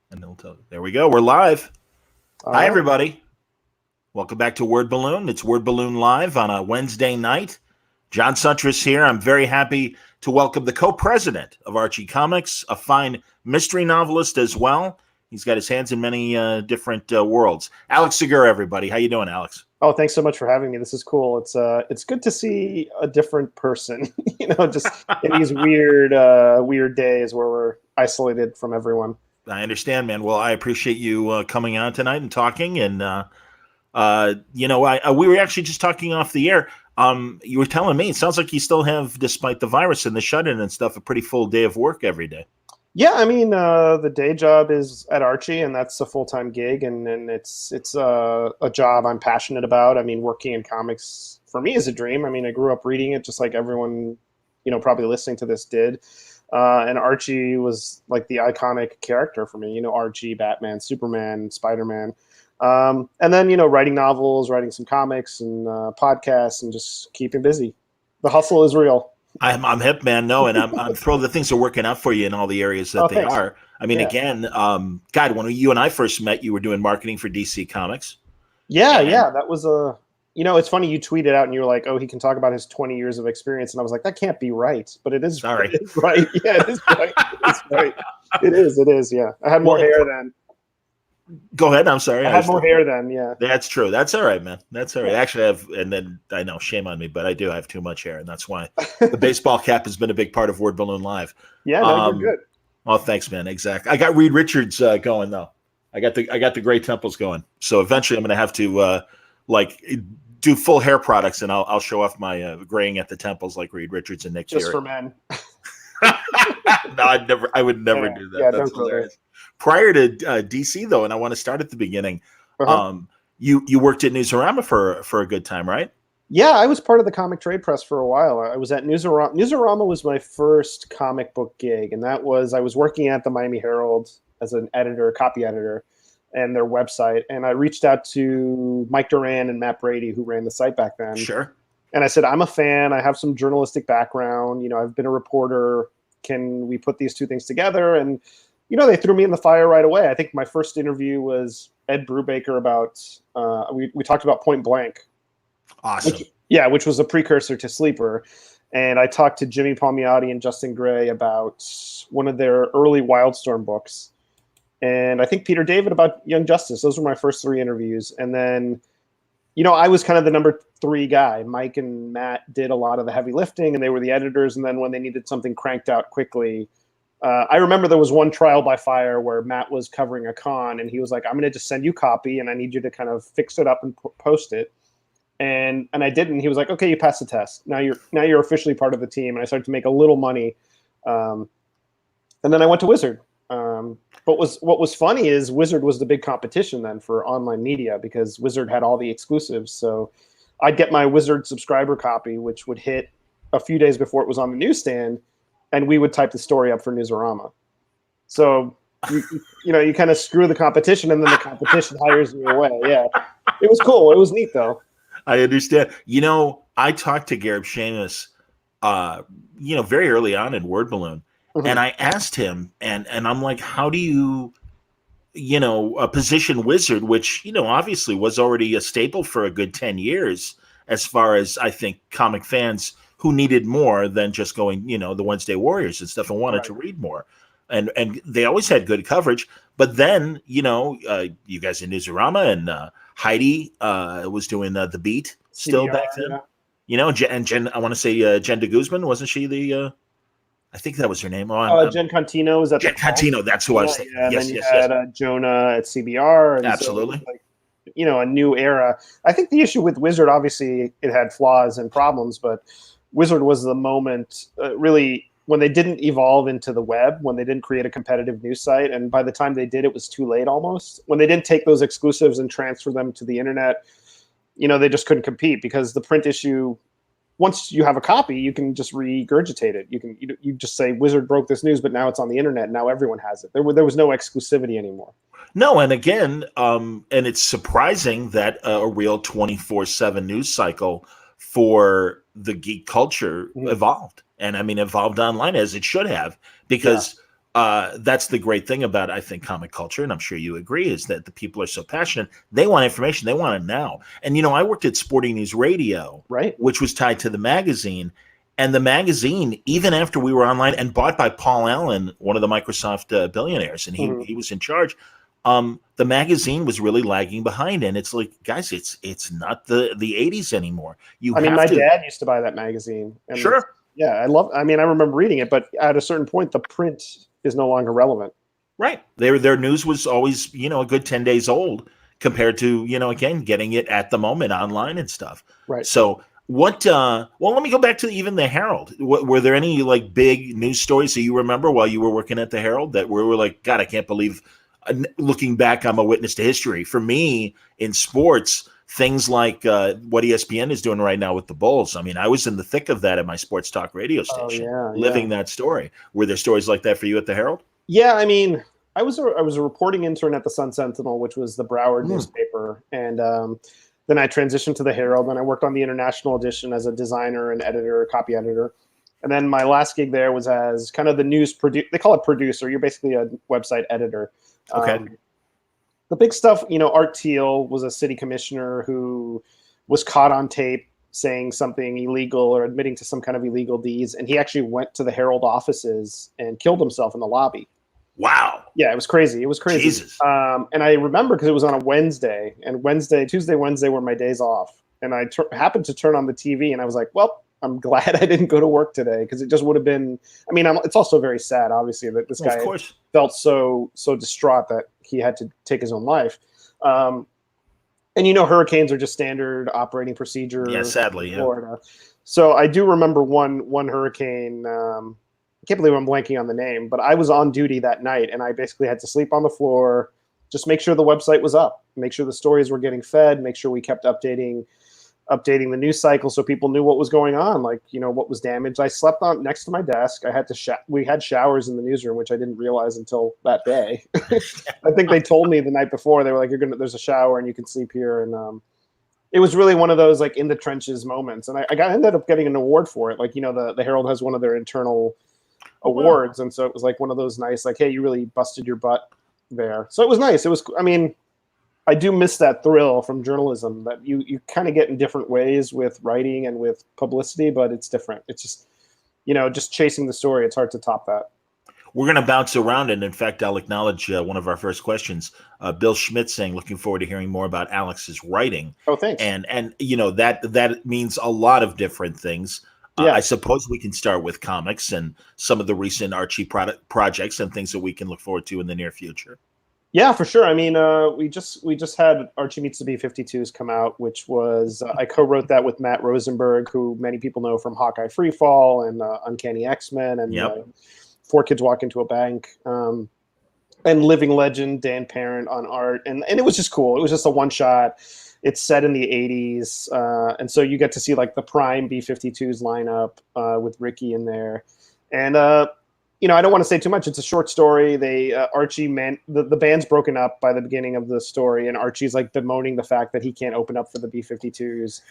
And they'll tell you. There we go. We're live. All Hi, right. everybody. Welcome back to Word Balloon. It's Word Balloon Live on a Wednesday night. John Suntress here. I'm very happy to welcome the co-president of Archie Comics, a fine mystery novelist as well. He's got his hands in many different worlds. Alex Segura, everybody. How you doing, Alex? Oh, thanks so much for having me. This is cool. It's good to see a different person, just in these weird days where we're isolated from everyone. I understand, man. Well, I appreciate you coming on tonight and talking. And, we were actually just talking off the air. You were telling me, it sounds like you still have, despite the virus and the shut-in and stuff, a pretty full day of work every day. Yeah, I mean, the day job is at Archie, and that's a full-time gig, and it's a job I'm passionate about. I mean, working in comics for me is a dream. I mean, I grew up reading it just like everyone, probably listening to this did. And Archie was like the iconic character for me. Archie, Batman, Superman, Spider-Man. And then, writing novels, writing some comics and podcasts, and just keeping busy. The hustle is real. I'm hip, man. No, and I'm thrilled that things are working out for you in all the areas that they Thanks. are. I mean, Yeah. again, God, when you and I first met, you were doing marketing for DC Comics. Yeah, that was it's funny, you tweeted out and you were like, oh, he can talk about his 20 years of experience. And I was like, that can't be right. But it is, Sorry. It is right. Yeah, it is right. It's right. It is, yeah. I had more hair then. Go ahead. I'm sorry. I had more hair then, yeah. That's true. That's all right, man. That's all right. Actually, and then I know, shame on me, but I do have too much hair, and that's why the baseball cap has been a big part of Word Balloon Live. Yeah, no, you're good. Oh, thanks, man. Exactly. I got Reed Richards going though. I got the gray temples going. So eventually, I'm going to have to do full hair products, and I'll show off my graying at the temples like Reed Richards and Nick Fury. Just for men. No, I would never do that. Yeah, That's don't hilarious. Prior to DC, though, and I want to start at the beginning. You worked at Newsarama for a good time, right? Yeah, I was part of the comic trade press for a while. I was at Newsarama. Newsarama was my first comic book gig, and I was working at the Miami Herald as an editor, copy editor, and their website. And I reached out to Mike Duran and Matt Brady, who ran the site back then. Sure. And I said, I'm a fan. I have some journalistic background. I've been a reporter. Can we put these two things together? And they threw me in the fire right away. I think my first interview was Ed Brubaker about, we talked about Point Blank. Awesome. Which was a precursor to Sleeper. And I talked to Jimmy Palmiotti and Justin Gray about one of their early Wildstorm books. And I think Peter David about Young Justice. Those were my first three interviews. And then, I was kind of the number 3 guy. Mike and Matt did a lot of the heavy lifting, and they were the editors. And then when they needed something cranked out quickly, I remember there was one trial by fire where Matt was covering a con, and he was like, I'm going to just send you copy, and I need you to kind of fix it up and post it. And I didn't. He was like, okay, you passed the test. Now you're officially part of the team. And I started to make a little money. And then I went to Wizard. But what was funny is Wizard was the big competition then for online media, because Wizard had all the exclusives. So I'd get my Wizard subscriber copy, which would hit a few days before it was on the newsstand, and we would type the story up for Newsarama. So you kind of screw the competition, and then the competition hires you away. Yeah, it was cool. It was neat though. I understand. I talked to Gareb Shamus, very early on in Word Balloon. And I asked him, and I'm like, how do you, position Wizard, which, obviously was already a staple for a good 10 years, as far as I think comic fans who needed more than just going, the Wednesday Warriors and stuff, and wanted to read more. And they always had good coverage. But then, you guys in Newsarama, and Heidi was doing The Beat still back then. Yeah. And Jen, I want to say Jen de Guzman, wasn't she the... I think that was her name. Jen Contino was at Jen Contino. That's who I was thinking. Yeah, yes. Had Jonah at CBR. And absolutely. So, a new era. I think the issue with Wizard, obviously, it had flaws and problems, but Wizard was the moment, really, when they didn't evolve into the web, when they didn't create a competitive news site, and by the time they did, it was too late almost. When they didn't take those exclusives and transfer them to the internet, they just couldn't compete, because the print issue, once you have a copy, you can just regurgitate it. You just say Wizard broke this news, but now it's on the internet. Now everyone has it. There was no exclusivity anymore. No, and again, and it's surprising that a real 24/7 news cycle for the geek culture evolved, and I mean evolved online as it should have, because that's the great thing about, I think, comic culture, and I'm sure you agree, is that the people are so passionate. They want information. They want it now. And, I worked at Sporting News Radio, right, which was tied to the magazine. And the magazine, even after we were online and bought by Paul Allen, one of the Microsoft billionaires, and he was in charge, the magazine was really lagging behind. And it's like, guys, it's not the 80s anymore. My dad used to buy that magazine. And sure. Yeah, I remember reading it, but at a certain point, the print is no longer relevant. Right. Their news was always, a good 10 days old compared to, again, getting it at the moment online and stuff. Right. So let me go back to even the Herald. Were there any like big news stories that you remember while you were working at the Herald that were like, God, I can't believe, looking back, I'm a witness to history. For me in sports, things like what ESPN is doing right now with the Bulls. I mean, I was in the thick of that at my sports talk radio station, living that story. Were there stories like that for you at the Herald? Yeah, I mean, I was a reporting intern at the Sun Sentinel, which was the Broward newspaper, and then I transitioned to the Herald, and I worked on the international edition as a designer and editor, copy editor. And then my last gig there was as kind of the news they call it producer. You're basically a website editor. Okay. The big stuff, Art Thiel was a city commissioner who was caught on tape saying something illegal or admitting to some kind of illegal deeds, and he actually went to the Herald offices and killed himself in the lobby. Wow. Yeah, it was crazy. It was crazy. Jesus. And I remember because it was on a Wednesday, and Tuesday, Wednesday were my days off. And I happened to turn on the TV, and I was like, well, I'm glad I didn't go to work today, because it just would have been, it's also very sad, obviously, that this guy felt so distraught that he had to take his own life. And hurricanes are just standard operating procedure. Yeah, sadly, in Florida. So I do remember one hurricane, I can't believe I'm blanking on the name, but I was on duty that night, and I basically had to sleep on the floor, just make sure the website was up, make sure the stories were getting fed, make sure we kept updating the news cycle so people knew what was going on, like, what was damaged. I slept on next to my desk. I had to we had showers in the newsroom, which I didn't realize until that day. I think they told me the night before. They were like, there's a shower and you can sleep here. And it was really one of those like in the trenches moments. And I ended up getting an award for it. Like, the Herald has one of their internal awards. And so it was like one of those nice, like, hey, you really busted your butt there. So it was nice. It was, I do miss that thrill from journalism that you kind of get in different ways with writing and with publicity, but it's different. It's just, just chasing the story. It's hard to top that. We're going to bounce around, and in fact, I'll acknowledge one of our first questions. Bill Schmidt saying, looking forward to hearing more about Alex's writing. Oh, thanks. And that means a lot of different things. Yeah. I suppose we can start with comics and some of the recent Archie projects and things that we can look forward to in the near future. Yeah, for sure. We just had Archie Meets the B-52s come out, which was I co-wrote that with Matt Rosenberg, who many people know from Hawkeye Freefall and Uncanny X-Men and Four Kids Walk Into a Bank, and living legend Dan Parent on art, and it was just cool. It was just a one shot. It's set in the 80s, and so you get to see like the prime B-52s lineup with Ricky in there, and I don't want to say too much. It's a short story. Archie, the band's broken up by the beginning of the story, and Archie's like bemoaning the fact that he can't open up for the B-52s.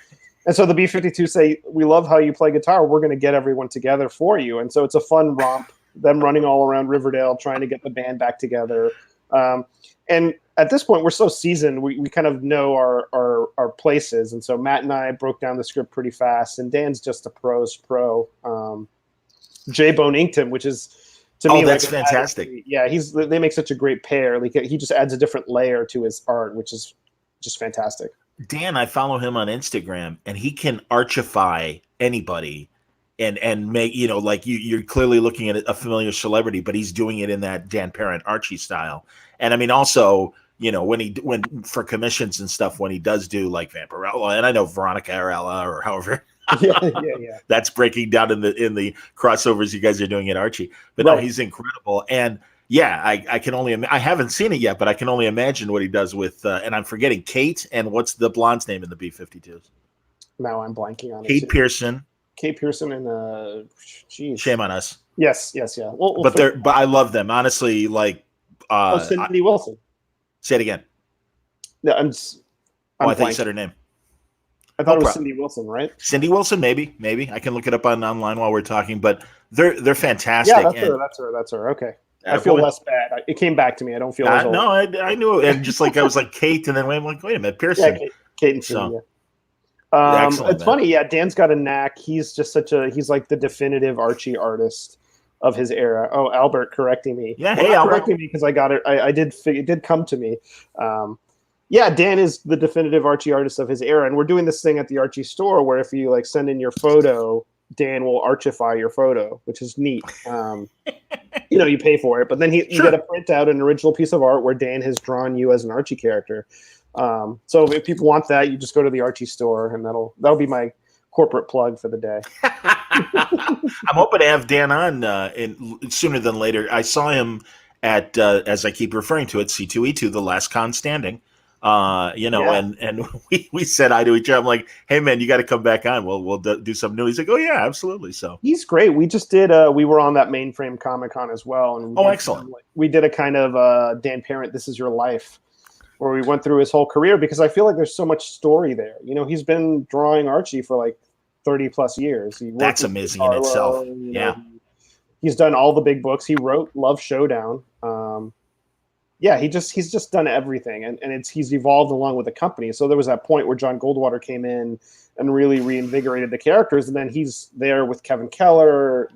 And so the B-52s say, we love how you play guitar. We're going to get everyone together for you. And so it's a fun romp, them running all around Riverdale, trying to get the band back together. And at this point, we're so seasoned, we kind of know our places. And so Matt and I broke down the script pretty fast, and Dan's just a pro's pro. J-Bone inked him, which is, to me, that's like fantastic. Yeah, they make such a great pair. Like, he just adds a different layer to his art, which is just fantastic. Dan, I follow him on Instagram, and he can archify anybody and make, like you're clearly looking at a familiar celebrity, but he's doing it in that Dan Parent Archie style. And also, when for commissions and stuff, when he does do like Vampirella, and I know Veronica Arella or however. yeah. That's breaking down in the crossovers you guys are doing at Archie. But right. No, he's incredible. And yeah, I can only I haven't seen it yet, but I can only imagine what he does with and I'm forgetting Kate, and what's the blonde's name in the B-52s? Now I'm blanking on Kate Pearson. Kate Pearson and shame on us. Yes, yeah. But I love them, honestly. Like Cindy Wilson. Say it again. No, I thought you said her name. I thought it was Cindy Wilson, right? Cindy Wilson, maybe. I can look it up online while we're talking, but they're fantastic. Yeah, that's her. Okay. I feel Attaboy. less bad. It came back to me. I don't feel as old. No, I knew it. And just like I was like Kate, and then I'm like, wait a minute, Yeah, Pearson. Kate and So Finn, yeah. excellent, It's man. funny. Yeah, Dan's got a knack. He's just he's like the definitive Archie artist of his era. Oh, Albert correcting me. Yeah, Well, hey not Albert. correcting me because I got it. It did come to me. Yeah, Dan is the definitive Archie artist of his era, and we're doing this thing at the Archie store where if you like send in your photo, Dan will archify your photo, which is neat. You pay for it, but then you get a print out an original piece of art where Dan has drawn you as an Archie character. So if people want that, you just go to the Archie store, and that'll be my corporate plug for the day. I'm hoping to have Dan on sooner than later. I saw him at as I keep referring to it, C2E2, the last con standing. And we said hi to each other. I'm like, hey man, you got to come back on. We'll do something new. He's like, oh yeah, absolutely. So he's great. We just did. We were on that Mainframe Comic Con as well, and excellent. We did a kind of Dan Parent, This Is Your Life, where we went through his whole career because I feel like there's so much story there. He's been drawing Archie for like 30 plus years. That's amazing in itself. He's done all the big books. He wrote Love Showdown. He's just done everything, and he's evolved along with the company. So there was that point where John Goldwater came in and really reinvigorated the characters, and then he's there with Kevin Keller.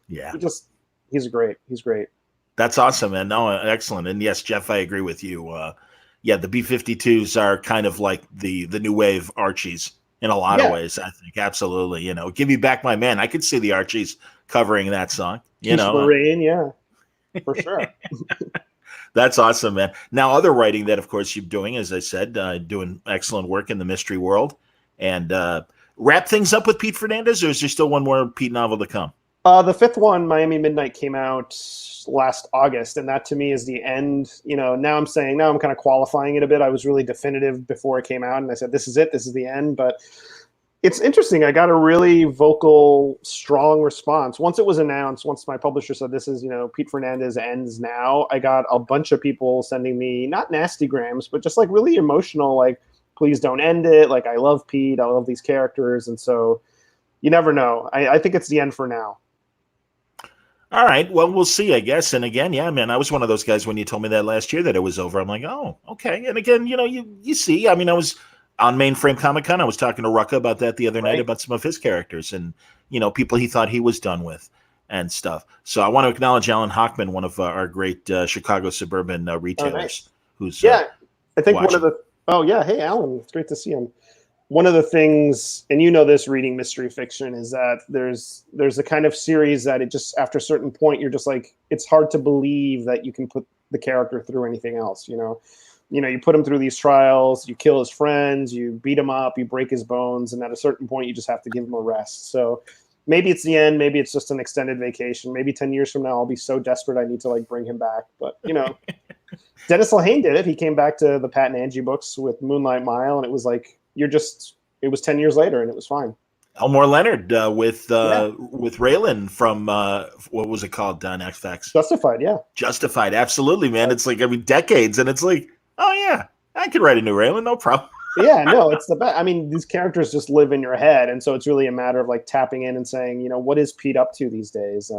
He's great. He's great. That's awesome, man. No, excellent. And yes, Jeff, I agree with you. The B-52s are kind of like the new wave Archies in a lot of ways. I think absolutely. Give Me Back My Man. I could see the Archies covering that song. Lorraine, for sure. That's awesome, man. Now, other writing that, of course, you're doing, as I said, doing excellent work in the mystery world. And wrap things up with Pete Fernandez, or is there still one more Pete novel to come? The fifth one, Miami Midnight, came out last August, and that to me is the end. Now I'm kind of qualifying it a bit. I was really definitive before it came out, and I said, this is it, this is the end. But it's interesting. I got a really vocal, strong response. Once it was announced, once my publisher said this is, Pete Fernandez ends now, I got a bunch of people sending me, not nasty grams, but just like really emotional, like, please don't end it. Like, I love Pete. I love these characters. And so you never know. I think it's the end for now. All right. Well, we'll see, I guess. And again, yeah, man, I was one of those guys when you told me that last year that it was over. I'm like, oh, okay. And again, you see, I was on Mainframe Comic Con. I was talking to Rucka about that the other night about some of his characters and, people he thought he was done with and stuff. So I want to acknowledge Alan Hockman, one of our great Chicago suburban retailers who's I think watching. Hey, Alan, it's great to see him. One of the things, and this reading mystery fiction, is that there's a kind of series that it just, after a certain point, you're just like, it's hard to believe that you can put the character through anything else, you put him through these trials, you kill his friends, you beat him up, you break his bones, and at a certain point, you just have to give him a rest. So maybe it's the end, maybe it's just an extended vacation. Maybe 10 years from now, I'll be so desperate I need to like bring him back. But Dennis Lehane did it. He came back to the Pat and Angie books with Moonlight Mile, and it was like, it was 10 years later, and it was fine. Elmore Leonard with Raylan from what was it called? X-Facts. Justified, yeah. Justified, absolutely, man. It's like decades, and it's like, oh yeah, I could write a new Raylan, no problem. Yeah, no, it's the best. These characters just live in your head, and so it's really a matter of like tapping in and saying, what is Pete up to these days?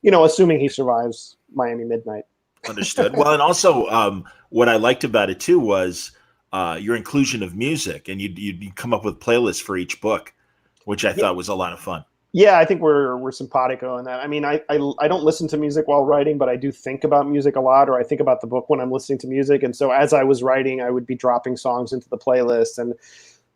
Assuming he survives Miami Midnight. Understood. Well, and also what I liked about it too was your inclusion of music, and you'd come up with playlists for each book, which I thought was a lot of fun. Yeah, I think we're simpatico in that. I don't listen to music while writing, but I do think about music a lot, or I think about the book when I'm listening to music. And so as I was writing, I would be dropping songs into the playlist. And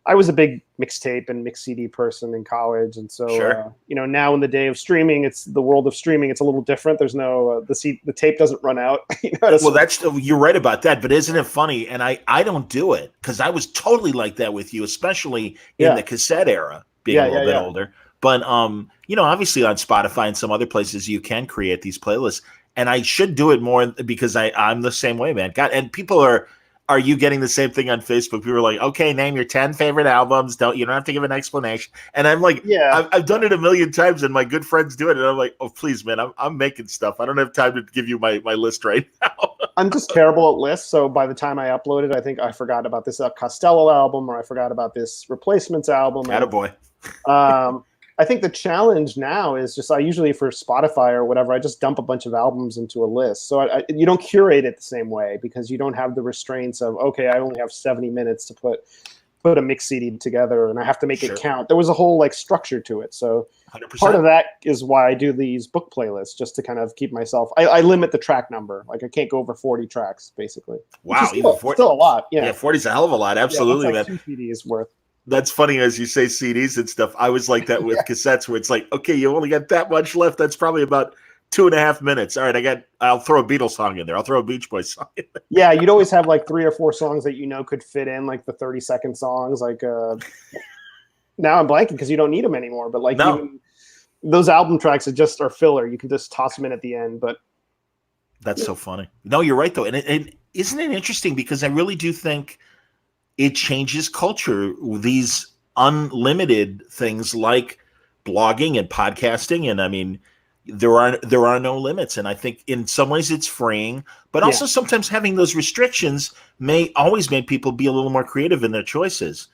I was a big mixtape and mix CD person in college. And so, now in the day of streaming, it's the world of streaming. It's a little different. There's no, the tape doesn't run out. Well, you're right about that. But isn't it funny? And I don't do it because I was totally like that with you, especially in the cassette era, being a little bit older. But, obviously on Spotify and some other places, you can create these playlists. And I should do it more because I'm the same way, man. God, and people are you getting the same thing on Facebook? People are like, okay, name your 10 favorite albums. You don't have to give an explanation. And I'm like, I've done it a million times, and my good friends do it. And I'm like, oh, please, man, I'm making stuff. I don't have time to give you my list right now. I'm just terrible at lists. So by the time I upload it, I think I forgot about this Costello album, or I forgot about this Replacements album. Attaboy. I think the challenge now is just I usually for Spotify or whatever, I just dump a bunch of albums into a list. So you don't curate it the same way because you don't have the restraints of, okay, I only have 70 minutes to put a mix CD together and I have to make it count. There was a whole like structure to it. So 100%. Part of that is why I do these book playlists, just to kind of keep myself. I limit the track number. Like I can't go over 40 tracks, basically. Wow, still, 40, still a lot. Yeah, 40 is a hell of a lot. Absolutely, yeah, like man. 2 CDs worth. That's funny as you say CDs and stuff. I was like that with cassettes, where it's like, okay, you only got that much left. That's probably about 2.5 minutes. All right, I'll throw a Beatles song in there. I'll throw a Beach Boys song in there. Yeah, you'd always have like 3 or 4 songs that could fit in, like the 30-second songs. Like now I'm blanking because you don't need them anymore. But like even those album tracks are filler. You can just toss them in at the end. But that's so funny. No, you're right though, and isn't it interesting because I really do think it changes culture. These unlimited things like blogging and podcasting, and I mean, there are no limits. And I think in some ways it's freeing, but also sometimes having those restrictions may always make people be a little more creative in their choices.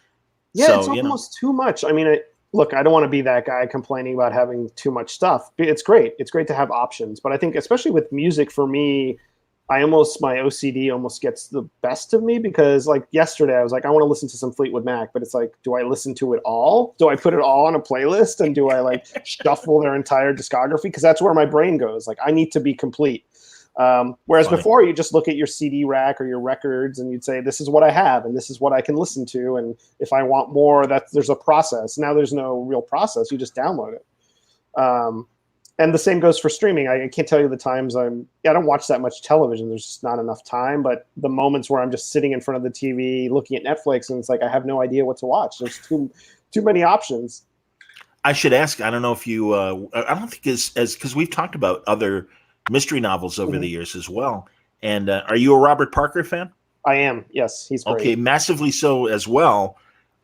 Yeah, so, it's almost too much. I mean, look, I don't want to be that guy complaining about having too much stuff. It's great. It's great to have options. But I think especially with music, for me, my OCD almost gets the best of me because like yesterday I was like, I want to listen to some Fleetwood Mac, but it's like, do I listen to it all? Do I put it all on a playlist and do I like shuffle their entire discography? Because that's where my brain goes. Like I need to be complete. Whereas before you just look at your CD rack or your records and you'd say, this is what I have and this is what I can listen to. And if I want more, there's a process. Now there's no real process. You just download it. And the same goes for streaming. I can't tell you the times I don't watch that much television. There's just not enough time. But the moments where I'm just sitting in front of the TV looking at Netflix and it's like I have no idea what to watch. There's too many options. I should ask. I don't know if you. I don't think as because we've talked about other mystery novels over the years as well. And are you a Robert Parker fan? I am. Yes, he's great. Okay, massively so as well.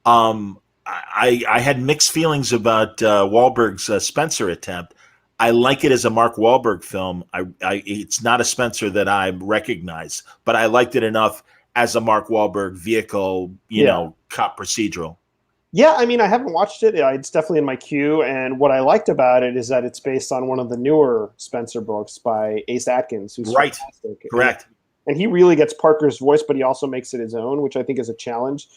I had mixed feelings about Wahlberg's Spencer attempt. I like it as a Mark Wahlberg film. It's not a Spencer that I recognize, but I liked it enough as a Mark Wahlberg vehicle, you know, cop procedural. Yeah, I mean, I haven't watched it. It's definitely in my queue. And what I liked about it is that it's based on one of the newer Spencer books by Ace Atkins, who's fantastic. Correct. And he really gets Parker's voice, but he also makes it his own, which I think is a challenge.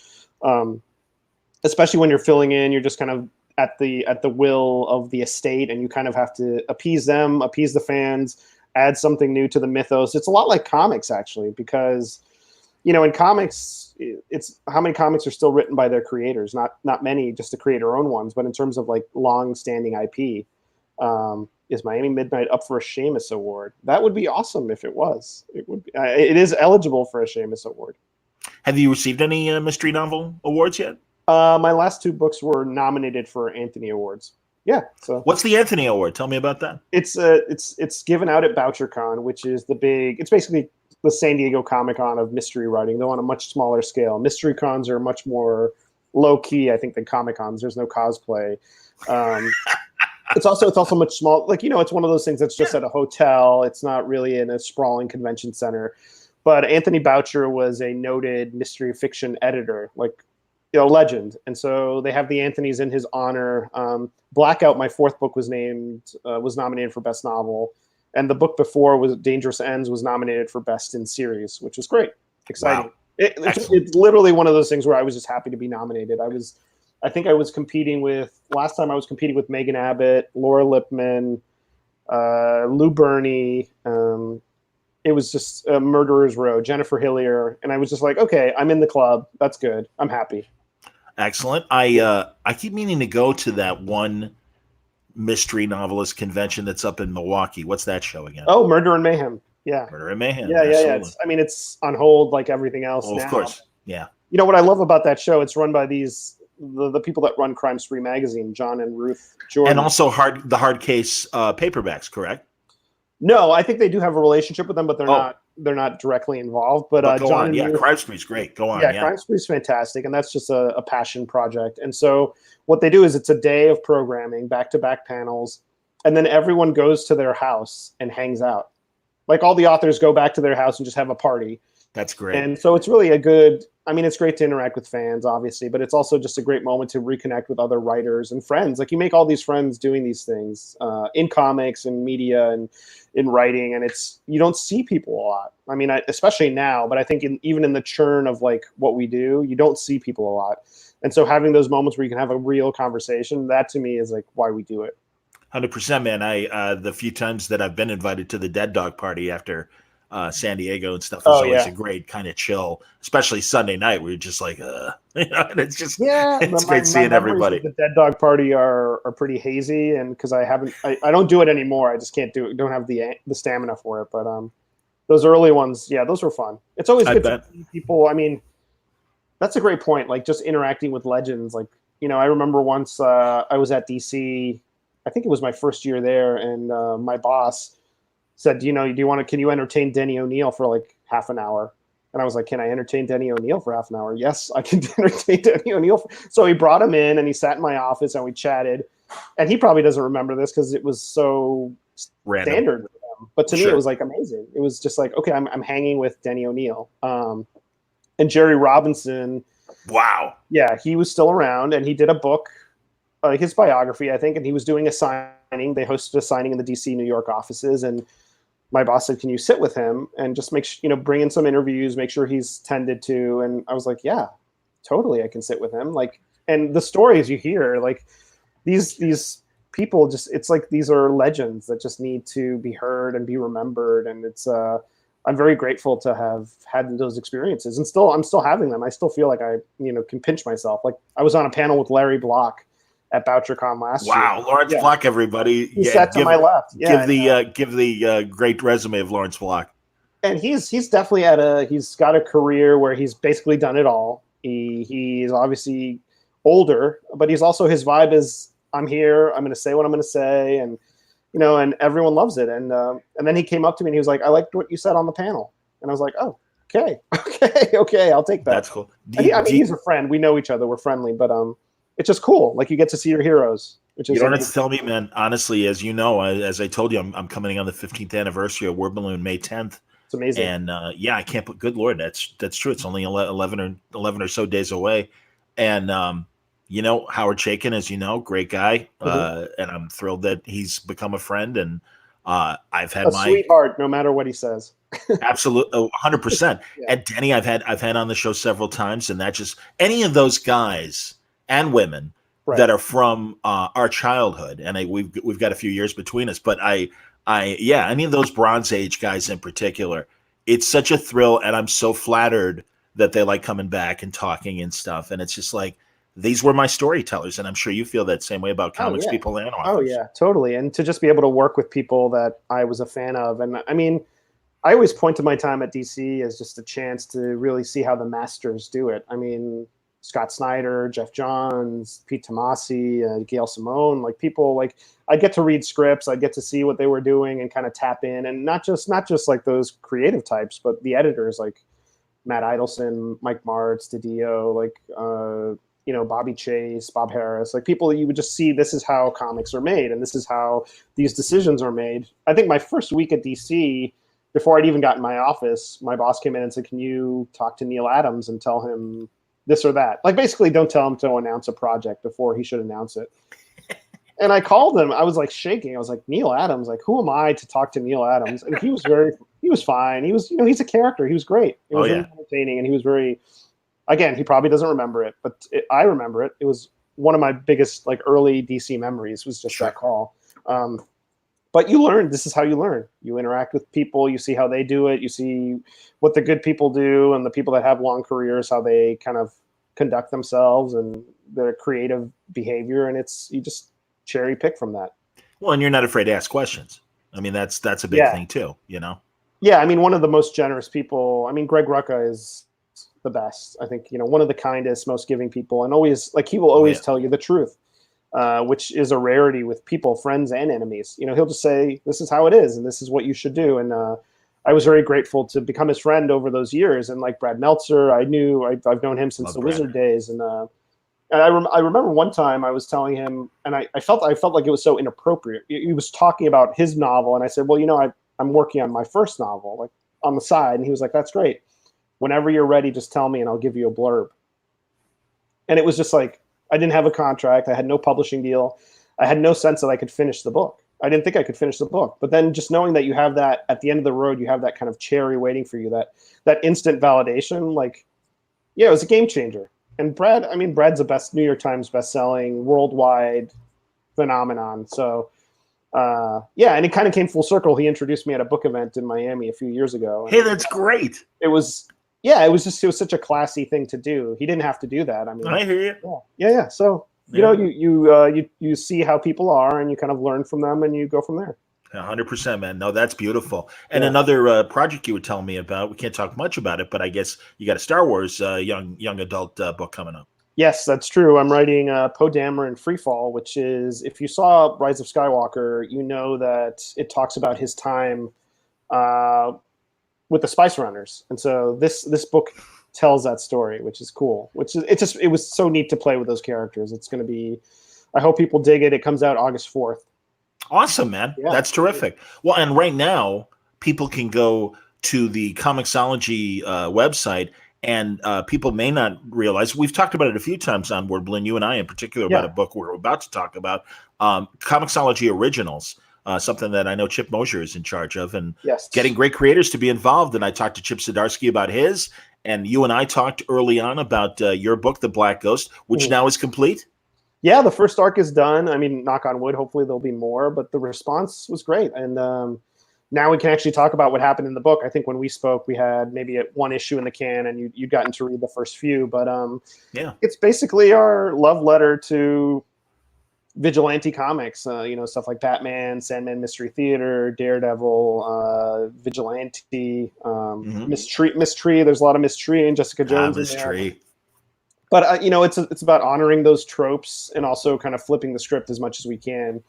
Especially when you're filling in, you're just kind of at the will of the estate, and you kind of have to appease them, appease the fans, add something new to the mythos. It's a lot like comics, actually, because you know, in comics, it's how many comics are still written by their creators? Not many, just to create our own ones. But in terms of like long-standing IP, is Miami Midnight up for a Seamus Award? That would be awesome if it was. It would. It is eligible for a Seamus Award. Have you received any mystery novel awards yet? My last 2 books were nominated for Anthony Awards. Yeah. So what's the Anthony Award? Tell me about that. It's given out at BoucherCon, which is it's basically the San Diego Comic-Con of mystery writing, though on a much smaller scale. Mystery cons are much more low key, I think, than Comic-Cons. There's no cosplay. It's also much small. Like, you know, it's one of those things that's just at a hotel. It's not really in a sprawling convention center. But Anthony Boucher was a noted mystery fiction editor, like, you know, legend. And so they have the Anthonys in his honor. Blackout, my 4th book, was nominated for Best Novel. And the book before was Dangerous Ends was nominated for Best in Series, which was great. Exciting. Wow. It's literally one of those things where I was just happy to be nominated. I think I was competing with Megan Abbott, Laura Lippman, Lou Burney. It was just Murderer's Row, Jennifer Hillier. And I was just like, okay, I'm in the club. That's good. I'm happy. Excellent. I keep meaning to go to that one mystery novelist convention that's up in Milwaukee. What's that show again? Oh, Murder and Mayhem. Yeah. Murder and Mayhem. Yeah. It's on hold like everything else now. Of course. Yeah. You know what I love about that show? It's run by the people that run Crime Spree magazine, John and Ruth Jordan. And also the hard case paperbacks, correct? No, I think they do have a relationship with them, but they're not directly involved. But go on. Yeah, Crime Spree's great. Go on. Yeah, Crime Spree's fantastic, and that's just a passion project. And so what they do is it's a day of programming, back-to-back panels, and then everyone goes to their house and hangs out. Like all the authors go back to their house and just have a party. That's great. And so it's really a good, I mean, it's great to interact with fans, obviously, but it's also just a great moment to reconnect with other writers and friends. Like you make all these friends doing these things in comics and media and in writing, and you don't see people a lot. I mean, especially now, but I think even in the churn of like what we do, you don't see people a lot. And so having those moments where you can have a real conversation, that to me is like why we do it. 100%, man. The few times that I've been invited to the Dead Dog Party after San Diego and stuff is always a great kind of chill, especially Sunday night where you're just like, and it's just, it's great seeing everybody. The Dead Dog Party are pretty hazy, and because I don't do it anymore. I just can't do it. Don't have the stamina for it. But those early ones, yeah, those were fun. It's always good to see people. I mean, that's a great point. Like just interacting with legends. Like, you know, I remember once I was at DC. I think it was my first year there, and my boss said, can you entertain Denny O'Neil for like half an hour? And I was like, can I entertain Denny O'Neil for half an hour? Yes, I can entertain Denny O'Neil. So he brought him in and he sat in my office and we chatted. And he probably doesn't remember this because it was so standard for him. But to me, it was like amazing. It was just like, okay, I'm hanging with Denny O'Neil. And Jerry Robinson. Wow. Yeah, he was still around and he did a book, his biography, I think, and he was doing a signing. They hosted a signing in the DC, New York offices, and my boss said, "Can you sit with him and just bring in some interviews, make sure he's tended to?" And I was like, "Yeah, totally, I can sit with him." Like, and the stories you hear, like these people, it's like these are legends that just need to be heard and be remembered. And it's I'm very grateful to have had those experiences, and I'm still having them. I still feel like I can pinch myself. Like I was on a panel with Larry Block at BoucherCon last year. Wow, Lawrence Block, everybody. He sat to my left. Yeah, give the great resume of Lawrence Block. And he's definitely he's got a career where he's basically done it all. He is obviously older, but he's also, his vibe is, I'm here, I'm going to say what I'm going to say, and and everyone loves it. And then he came up to me and he was like, "I liked what you said on the panel," and I was like, "Oh, okay, I'll take that." That's cool. He's a friend. We know each other. We're friendly, but it's just cool. Like you get to see your heroes. Which is you don't have to tell me, man. Honestly, as you know, as I told you, I'm coming on the 15th anniversary of Word Balloon, May 10th. It's amazing. And I can't put. Good Lord, that's true. It's only 11 or so days away. And Howard Chaykin, as you know, great guy, and I'm thrilled that he's become a friend. And I've had my sweetheart, no matter what he says. Absolutely, 100%. And Denny, I've had on the show several times, and that just any of those guys and women that are from our childhood, and we've got a few years between us, but any of those Bronze Age guys in particular, it's such a thrill, and I'm so flattered that they like coming back and talking and stuff. And it's just like, these were my storytellers, and I'm sure you feel that same way about comics people and authors. Oh yeah, totally. And to just be able to work with people that I was a fan of, and I mean, I always point to my time at DC as just a chance to really see how the masters do it. I mean, Scott Snyder, Jeff Johns, Pete Tomasi, Gail Simone, like people like I get to read scripts, I get to see what they were doing and kind of tap in, and not just like those creative types, but the editors like Matt Idelson, Mike Martz, DiDio, like Bobby Chase, Bob Harris, like people that you would just see, this is how comics are made and this is how these decisions are made. I think my first week at DC, before I'd even gotten my office, my boss came in and said, "Can you talk to Neil Adams and tell him this or that?" Like basically don't tell him to announce a project before he should announce it. And I called him. I was like shaking. I was like, "Neil Adams, like who am I to talk to Neil Adams?" And he was fine. He was, he's a character. He was great. It was really entertaining. And he was very, again, he probably doesn't remember it, but I remember it. It was one of my biggest like early DC memories was just that call. But you learn, this is how you learn. You interact with people, you see how they do it, you see what the good people do and the people that have long careers, how they kind of conduct themselves and their creative behavior. And you just cherry pick from that. Well, and you're not afraid to ask questions. I mean, that's a big thing too, Yeah, I mean, one of the most generous people, I mean, Greg Rucka is the best. I think, one of the kindest, most giving people, and always, like, he will always tell you the truth. Which is a rarity with people, friends and enemies. He'll just say, "This is how it is, and this is what you should do." And I was very grateful to become his friend over those years. And like Brad Meltzer, I've known him since Wizard days. And I remember one time I was telling him, and I felt like it was so inappropriate. He was talking about his novel, and I said, "Well, I'm working on my first novel, like on the side." And he was like, "That's great." Whenever you're ready, just tell me and I'll give you a blurb. And it was just like, I didn't have a contract. I had no publishing deal. I had no sense that I could finish the book. I didn't think I could finish the book. But then just knowing that you have that at the end of the road, you have that kind of cherry waiting for you, that instant validation, like, yeah, it was a game changer. And Brad's the New York Times bestselling worldwide phenomenon. So, and it kind of came full circle. He introduced me at a book event in Miami a few years ago. Hey, that's great. It was such a classy thing to do. He didn't have to do that. I mean, I hear you. Yeah. So, you see how people are and you kind of learn from them and you go from there. 100%, man. No, that's beautiful. And another project you were telling me about, we can't talk much about it, but I guess you got a Star Wars young adult book coming up. Yes, that's true. I'm writing Poe Dameron Freefall, which is, if you saw Rise of Skywalker, you know that it talks about his time with the Spice Runners. And so this book tells that story, which is cool. It was so neat to play with those characters. It's going to be, I hope people dig it. It comes out August 4th. Awesome, man. Yeah. That's terrific. Well, and right now, people can go to the Comixology website, and people may not realize, we've talked about it a few times on Wordblin, you and I in particular, about a book we're about to talk about, Comixology Originals, something that I know Chip Mosier is in charge of, and getting great creators to be involved. And I talked to Chip Zdarsky about his, and you and I talked early on about your book, The Black Ghost, which now is complete. Yeah, the first arc is done. I mean, knock on wood, hopefully there'll be more, but the response was great. And now we can actually talk about what happened in the book. I think when we spoke, we had maybe one issue in the can and you'd gotten to read the first few, but it's basically our love letter to vigilante comics, stuff like Batman, Sandman Mystery Theater, Daredevil, Vigilante, Miss Tree. There's a lot of Miss Tree and Jessica Jones. Miss Tree. But it's about honoring those tropes and also kind of flipping the script as much as we can.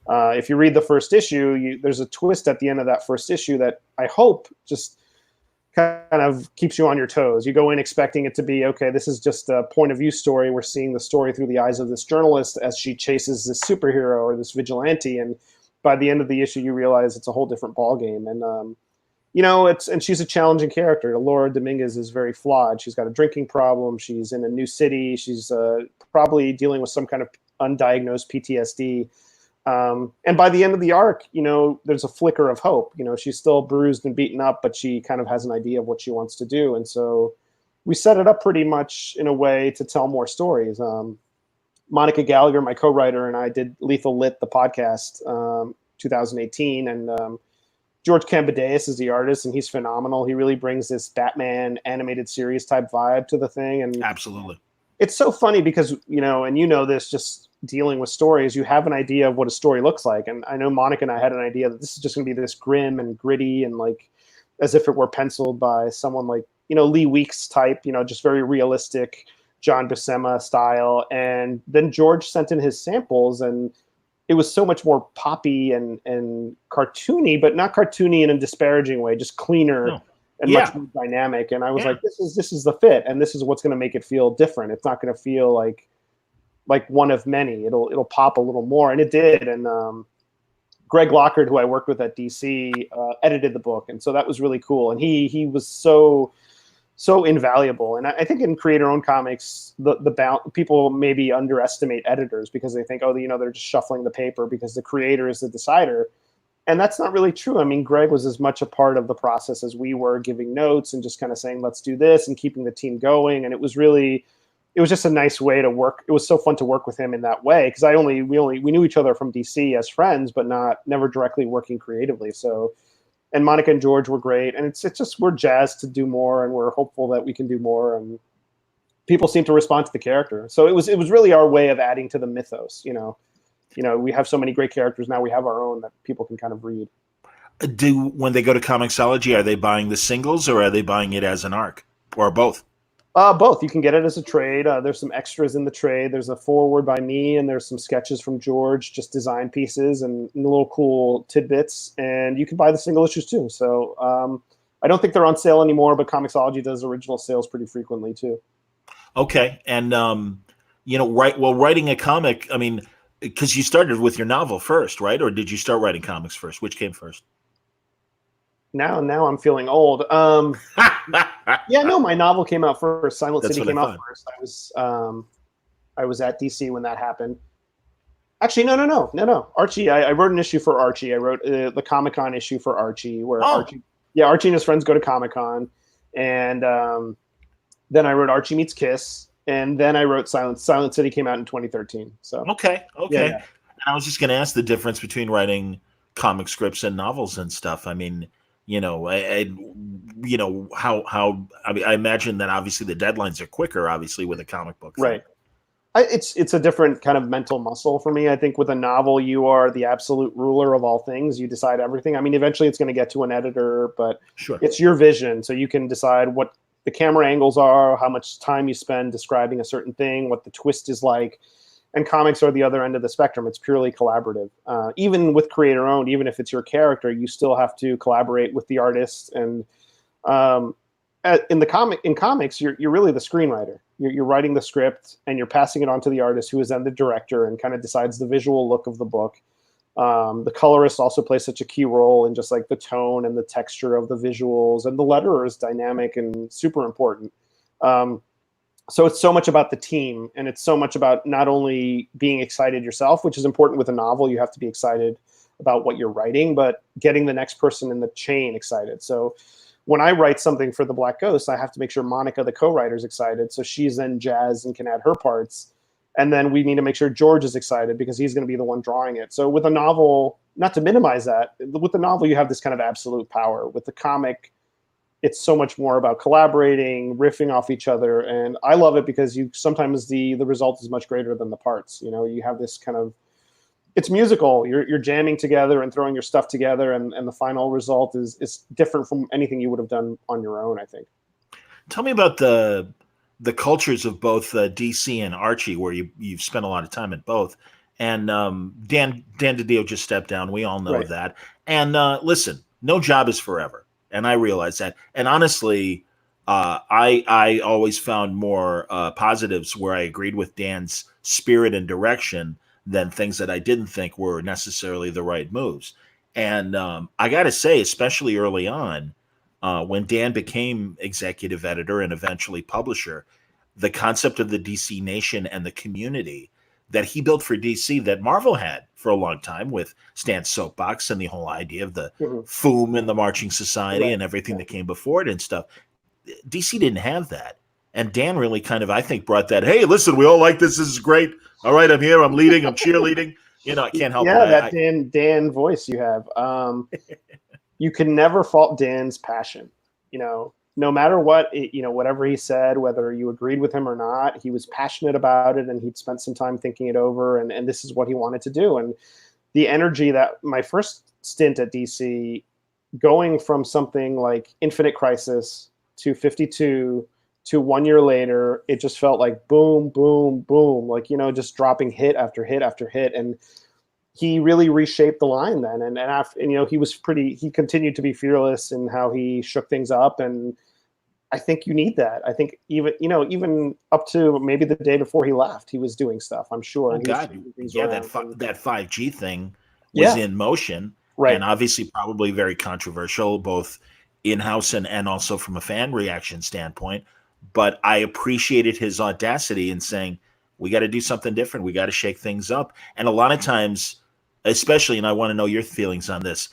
If you read the first issue, there's a twist at the end of that first issue that I hope just kind of keeps you on your toes. You go in expecting it to be, okay, this is just a point of view story. We're seeing the story through the eyes of this journalist as she chases this superhero or this vigilante. And by the end of the issue, you realize it's a whole different ballgame. And, and she's a challenging character. Laura Dominguez is very flawed. She's got a drinking problem. She's in a new city. She's probably dealing with some kind of undiagnosed PTSD. And by the end of the arc, there's a flicker of hope. She's still bruised and beaten up, but she kind of has an idea of what she wants to do. And so we set it up pretty much in a way to tell more stories. Monica Gallagher, my co-writer, and I did Lethal Lit, the podcast, 2018. And George Cambadeas is the artist, and he's phenomenal. He really brings this Batman animated series type vibe to the thing. And absolutely. It's so funny because, and this, just dealing with stories, you have an idea of what a story looks like. And I know Monica and I had an idea that this is just going to be this grim and gritty and like as if it were penciled by someone like, Lee Weeks type, just very realistic John Buscema style. And then George sent in his samples and it was so much more poppy and cartoony, but not cartoony in a disparaging way, just cleaner and much more dynamic. And I was like, this is the fit, and this is what's going to make it feel different. It's not going to feel like one of many. It'll pop a little more, and it did. And Greg Lockhart, who I worked with at DC, edited the book, and so that was really cool. And he was so invaluable. And I think in creator-owned comics, the people maybe underestimate editors because they think, they're just shuffling the paper because the creator is the decider. And that's not really true. I mean, Greg was as much a part of the process as we were, giving notes and just kind of saying, let's do this and keeping the team going. And it was just a nice way to work. It was so fun to work with him in that way because we knew each other from DC as friends, but never directly working creatively. So, and Monica and George were great. And it's just, we're jazzed to do more and we're hopeful that we can do more. And people seem to respond to the character. So it was really our way of adding to the mythos, we have so many great characters now. We have our own that people can kind of read. When they go to Comixology, are they buying the singles or are they buying it as an arc or both? Both. You can get it as a trade. There's some extras in the trade. There's a foreword by me, and there's some sketches from George, just design pieces and little cool tidbits. And you can buy the single issues too. So I don't think they're on sale anymore, but Comixology does original sales pretty frequently too. Okay, and writing a comic. I mean, because you started with your novel first, right? Or did you start writing comics first? Which came first? Now I'm feeling old. Yeah, no, my novel came out first. Silent That's City what I came out thought. first. I was at DC when that happened. Actually, no. Archie, I wrote an issue for Archie. I wrote the Comic-Con issue for Archie, where Oh, Archie and his friends go to Comic-Con, and then I wrote Archie Meets Kiss, and then I wrote Silent City came out in 2013. So okay. yeah. And I was just going to ask the difference between writing comic scripts and novels and stuff. I mean, how I mean, I imagine that obviously the deadlines are quicker, obviously, with a comic book thing. Right. It's a different kind of mental muscle for me. I think with a novel, you are the absolute ruler of all things. You decide everything. I mean, eventually it's going to get to an editor, but Sure. it's your vision. So you can decide what the camera angles are, how much time you spend describing a certain thing, what the twist is like. And comics are the other end of the spectrum. It's purely collaborative. Even with creator owned, even if it's your character, you still have to collaborate with the artist. And in comics, you're really the screenwriter. You're writing the script and you're passing it on to the artist, who is then the director and kind of decides the visual look of the book. The colorist also plays such a key role in just like the tone and the texture of the visuals, and the letterer is dynamic and super important. So it's so much about the team, and it's so much about not only being excited yourself, which is important with a novel. You have to be excited about what you're writing, but getting the next person in the chain excited. So when I write something for the Black Ghost, I have to make sure Monica, the co-writer, is excited. So she's then jazzed and can add her parts. And then we need to make sure George is excited because he's going to be the one drawing it. So with a novel, not to minimize that, with the novel, you have this kind of absolute power. With the comic, it's so much more about collaborating, riffing off each other. And I love it because sometimes the result is much greater than the parts. You have this kind of, it's musical. You're jamming together and throwing your stuff together, and the final result is different from anything you would have done on your own, I think. Tell me about the cultures of both DC and Archie, where you've spent a lot of time at both. And Dan DiDio just stepped down. We all know that. And listen, no job is forever, and I realize that. And honestly, I always found more positives where I agreed with Dan's spirit and direction than things that I didn't think were necessarily the right moves. And I got to say, especially early on, when Dan became executive editor and eventually publisher, the concept of the DC Nation and the community that he built for DC that Marvel had for a long time with Stan's Soapbox and the whole idea of the FOOM and the Marching Society and everything that came before it and stuff. DC didn't have that. And Dan really kind of, I think, brought that, hey, listen, we all like this. This is great. All right, I'm here. I'm leading. I'm cheerleading. I can't help it. Yeah, that Dan voice you have. You can never fault Dan's passion. No matter what, whatever he said, whether you agreed with him or not, he was passionate about it, and he'd spent some time thinking it over, and this is what he wanted to do. And the energy that my first stint at DC, going from something like Infinite Crisis to 52 to 1 year later, it just felt like boom, boom, boom, like, just dropping hit after hit after hit. And he really reshaped the line then. And after, he continued to be fearless in how he shook things up. And I think you need that. I think even up to maybe the day before he left, he was doing stuff, I'm sure. Oh, God. Yeah, that 5G thing was in motion. Right. And obviously probably very controversial, both in-house and also from a fan reaction standpoint. But I appreciated his audacity in saying, we got to do something different. We got to shake things up. And a lot of times, especially, and I want to know your feelings on this,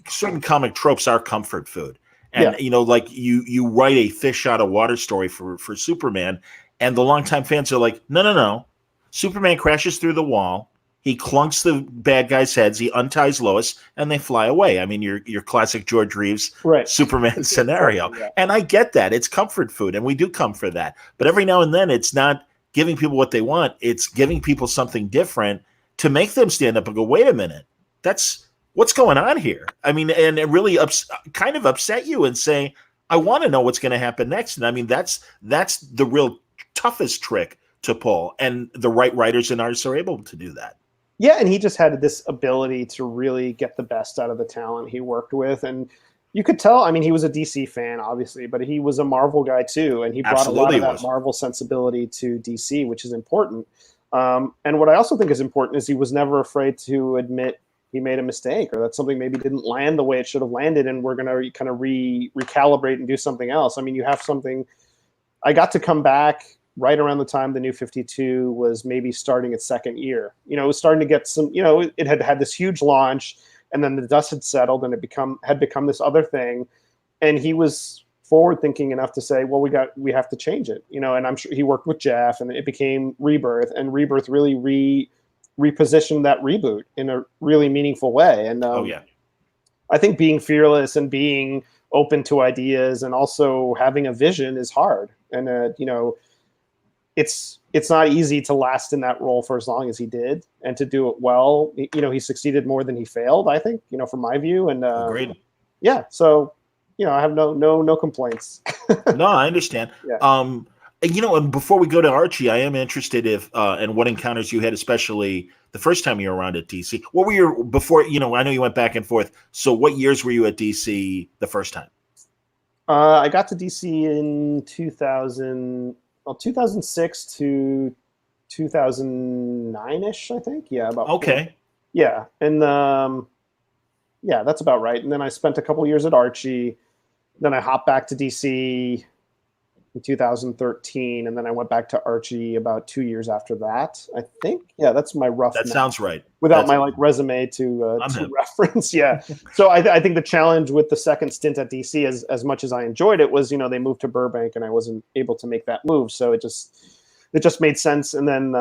certain comic tropes are comfort food. And, like you write a fish out of water story for Superman, and the longtime fans are like, no. Superman crashes through the wall. He clunks the bad guys' heads. He unties Lois, and they fly away. I mean, your classic George Reeves Superman scenario. And I get that. It's comfort food, and we do come for that. But every now and then, it's not giving people what they want. It's giving people something different to make them stand up and go, wait a minute, that's what's going on here. I mean, and it really kind of upset you and say, I want to know what's going to happen next. And I mean, that's the real toughest trick to pull. And the right writers and artists are able to do that. Yeah, and he just had this ability to really get the best out of the talent he worked with. And you could tell, I mean, he was a DC fan, obviously, but he was a Marvel guy too. And he brought a lot of that Marvel sensibility to DC, which is important. And what I also think is important is he was never afraid to admit he made a mistake, or that something maybe didn't land the way it should have landed, and we're going to kind of recalibrate and do something else. I mean, you have something. I got to come back right around the time the New 52 was maybe starting its second year. It was starting to get some. It had this huge launch, and then the dust had settled, and it had become this other thing. And he was forward thinking enough to say, well, we have to change it. And I'm sure he worked with Jeff, and it became Rebirth, and Rebirth really repositioned that reboot in a really meaningful way. And I think being fearless and being open to ideas and also having a vision is hard. And it's not easy to last in that role for as long as he did, and to do it well. He succeeded more than he failed, I think, from my view. And agreed. Yeah, so I have no complaints. No, I understand. Yeah. And before we go to Archie, I am interested in what encounters you had, especially the first time you were around at DC. What were your before? I know you went back and forth. So, what years were you at DC the first time? I got to DC in 2006 to 2009-ish, I think. Yeah, about. Okay. Yeah, and yeah, that's about right. And then I spent a couple years at Archie. Then I hopped back to DC in 2013, and then I went back to Archie about 2 years after that, I think. Yeah, that's my rough. That sounds right. Without my resume to reference. Yeah. So I think the challenge with the second stint at DC, as much as I enjoyed it, was they moved to Burbank, and I wasn't able to make that move. So it just made sense. And then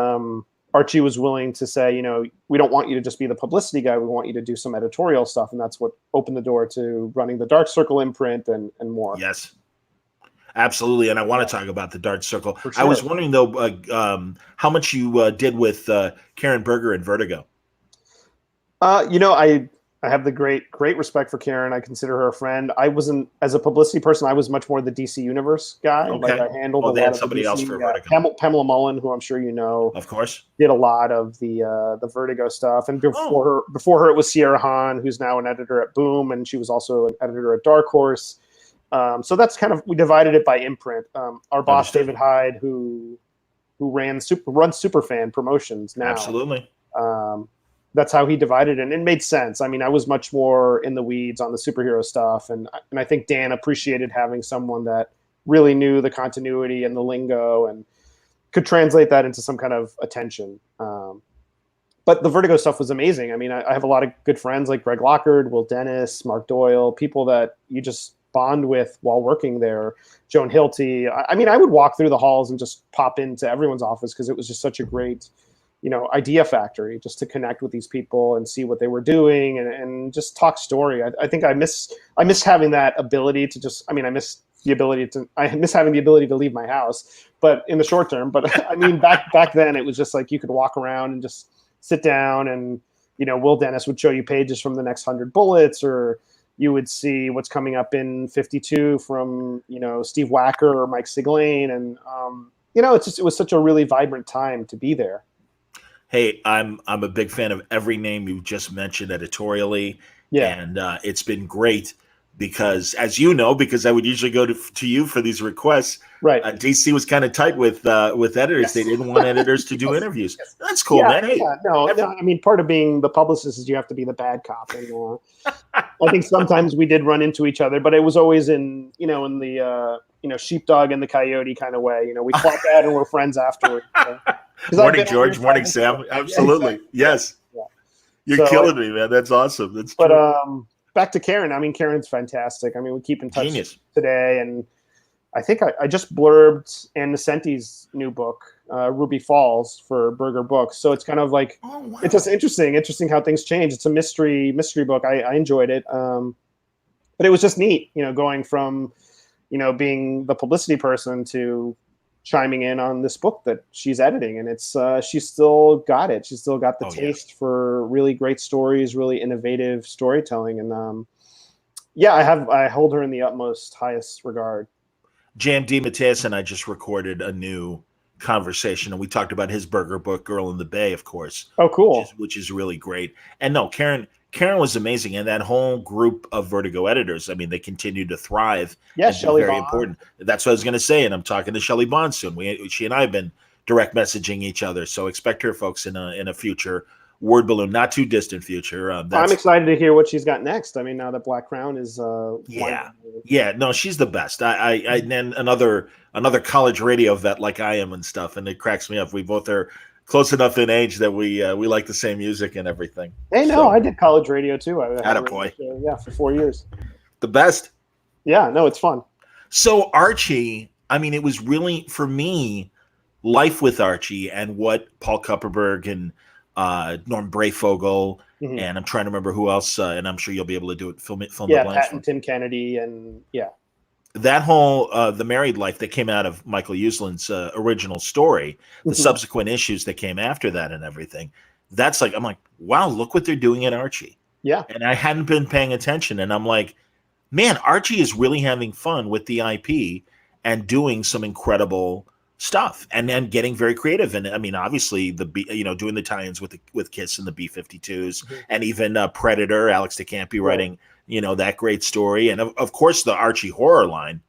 Archie was willing to say, we don't want you to just be the publicity guy. We want you to do some editorial stuff. And that's what opened the door to running the Dark Circle imprint and more. Yes, absolutely. And I want to talk about the Dark Circle. Sure. I was wondering, though, how much you did with Karen Berger and Vertigo. I have the great respect for Karen. I consider her a friend. I wasn't, as a publicity person, I was much more the DC Universe guy. Okay. Like I handled a lot of somebody DC, else for Vertigo. Pamela Mullen, who I'm sure you know, of course, did a lot of the Vertigo stuff. And before her, it was Sierra Hahn, who's now an editor at Boom, and she was also an editor at Dark Horse. So that's kind of, we divided it by imprint. Our boss David Hyde, who runs Superfan Promotions now. Absolutely. That's how he divided it, and it made sense. I mean, I was much more in the weeds on the superhero stuff, and I think Dan appreciated having someone that really knew the continuity and the lingo and could translate that into some kind of attention. But the Vertigo stuff was amazing. I mean, I have a lot of good friends like Greg Lockard, Will Dennis, Mark Doyle, people that you just bond with while working there. Joan Hilty. I mean, I would walk through the halls and just pop into everyone's office because it was just such a great idea factory, just to connect with these people and see what they were doing and just talk story. I think I miss having that ability to just, I miss having the ability to leave my house, but in the short term. But I mean, back then it was just like you could walk around and just sit down, and Will Dennis would show you pages from the next 100 bullets, or you would see what's coming up in 52 from Steve Wacker or Mike Siglane, and it was such a really vibrant time to be there. Hey, I'm a big fan of every name you just mentioned editorially, and it's been great because, as you know, because I would usually go to you for these requests. Right. DC was kind of tight with editors. Yes. They didn't want editors to do interviews. Yes. That's cool, man. Hey, no, I mean, part of being the publicist is you have to be the bad cop, and I think sometimes we did run into each other, but it was always in the sheepdog and the coyote kind of way. We fought that and we're friends afterwards. Morning, George. Morning, Sam. Absolutely. Yes. Yeah. You're killing me, man. That's awesome. That's true. But back to Karen. I mean, Karen's fantastic. I mean, we keep in touch today, and I think I just blurbed Ann Nesenti's new book, Ruby Falls, for Berger Books. So it's kind of like, It's just interesting how things change. It's a mystery book. I enjoyed it. But it was just neat, going from, being the publicity person to chiming in on this book that she's editing, and it's she's still got it. She's still got the taste for really great stories, really innovative storytelling, and I hold her in the utmost highest regard. Jan DeMatteis and I just recorded a new conversation, and we talked about his Berger book, Girl in the Bay, of course. Oh, cool! Which is really great. And no, Karen was amazing, and that whole group of Vertigo editors, I mean, they continue to thrive. Yeah, Shelley very Bond. Important. That's what I was going to say, and I'm talking to Shelley Bond soon. She and I have been direct messaging each other, so expect her, folks, in a future word balloon, not too distant future. I'm excited to hear what she's got next. I mean, now that Black Crown is yeah, no, she's the best. And then another college radio vet like I am and stuff, and it cracks me up. We both are close enough in age that we like the same music and everything. Hey, no, I did college radio too. I had a boy. Yeah, for 4 years. The best. Yeah, no, it's fun. So Archie, I mean, it was really, for me, life with Archie and what Paul Kupperberg and Norm Brayfogle, and I'm trying to remember who else, and I'm sure you'll be able to do it. Film the blanks. Pat and Tim Kennedy, and that whole the married life that came out of Michael Uslan's original story, the subsequent issues that came after that, and everything. That's like, I'm like, wow, look what they're doing in Archie. Yeah, and I hadn't been paying attention, and I'm like, man, Archie is really having fun with the IP and doing some incredible stuff, and then getting very creative. And I mean, obviously doing the tie-ins with Kiss and the B-52s, and even Predator, Alex DeCampi writing, that great story. And of course the Archie horror line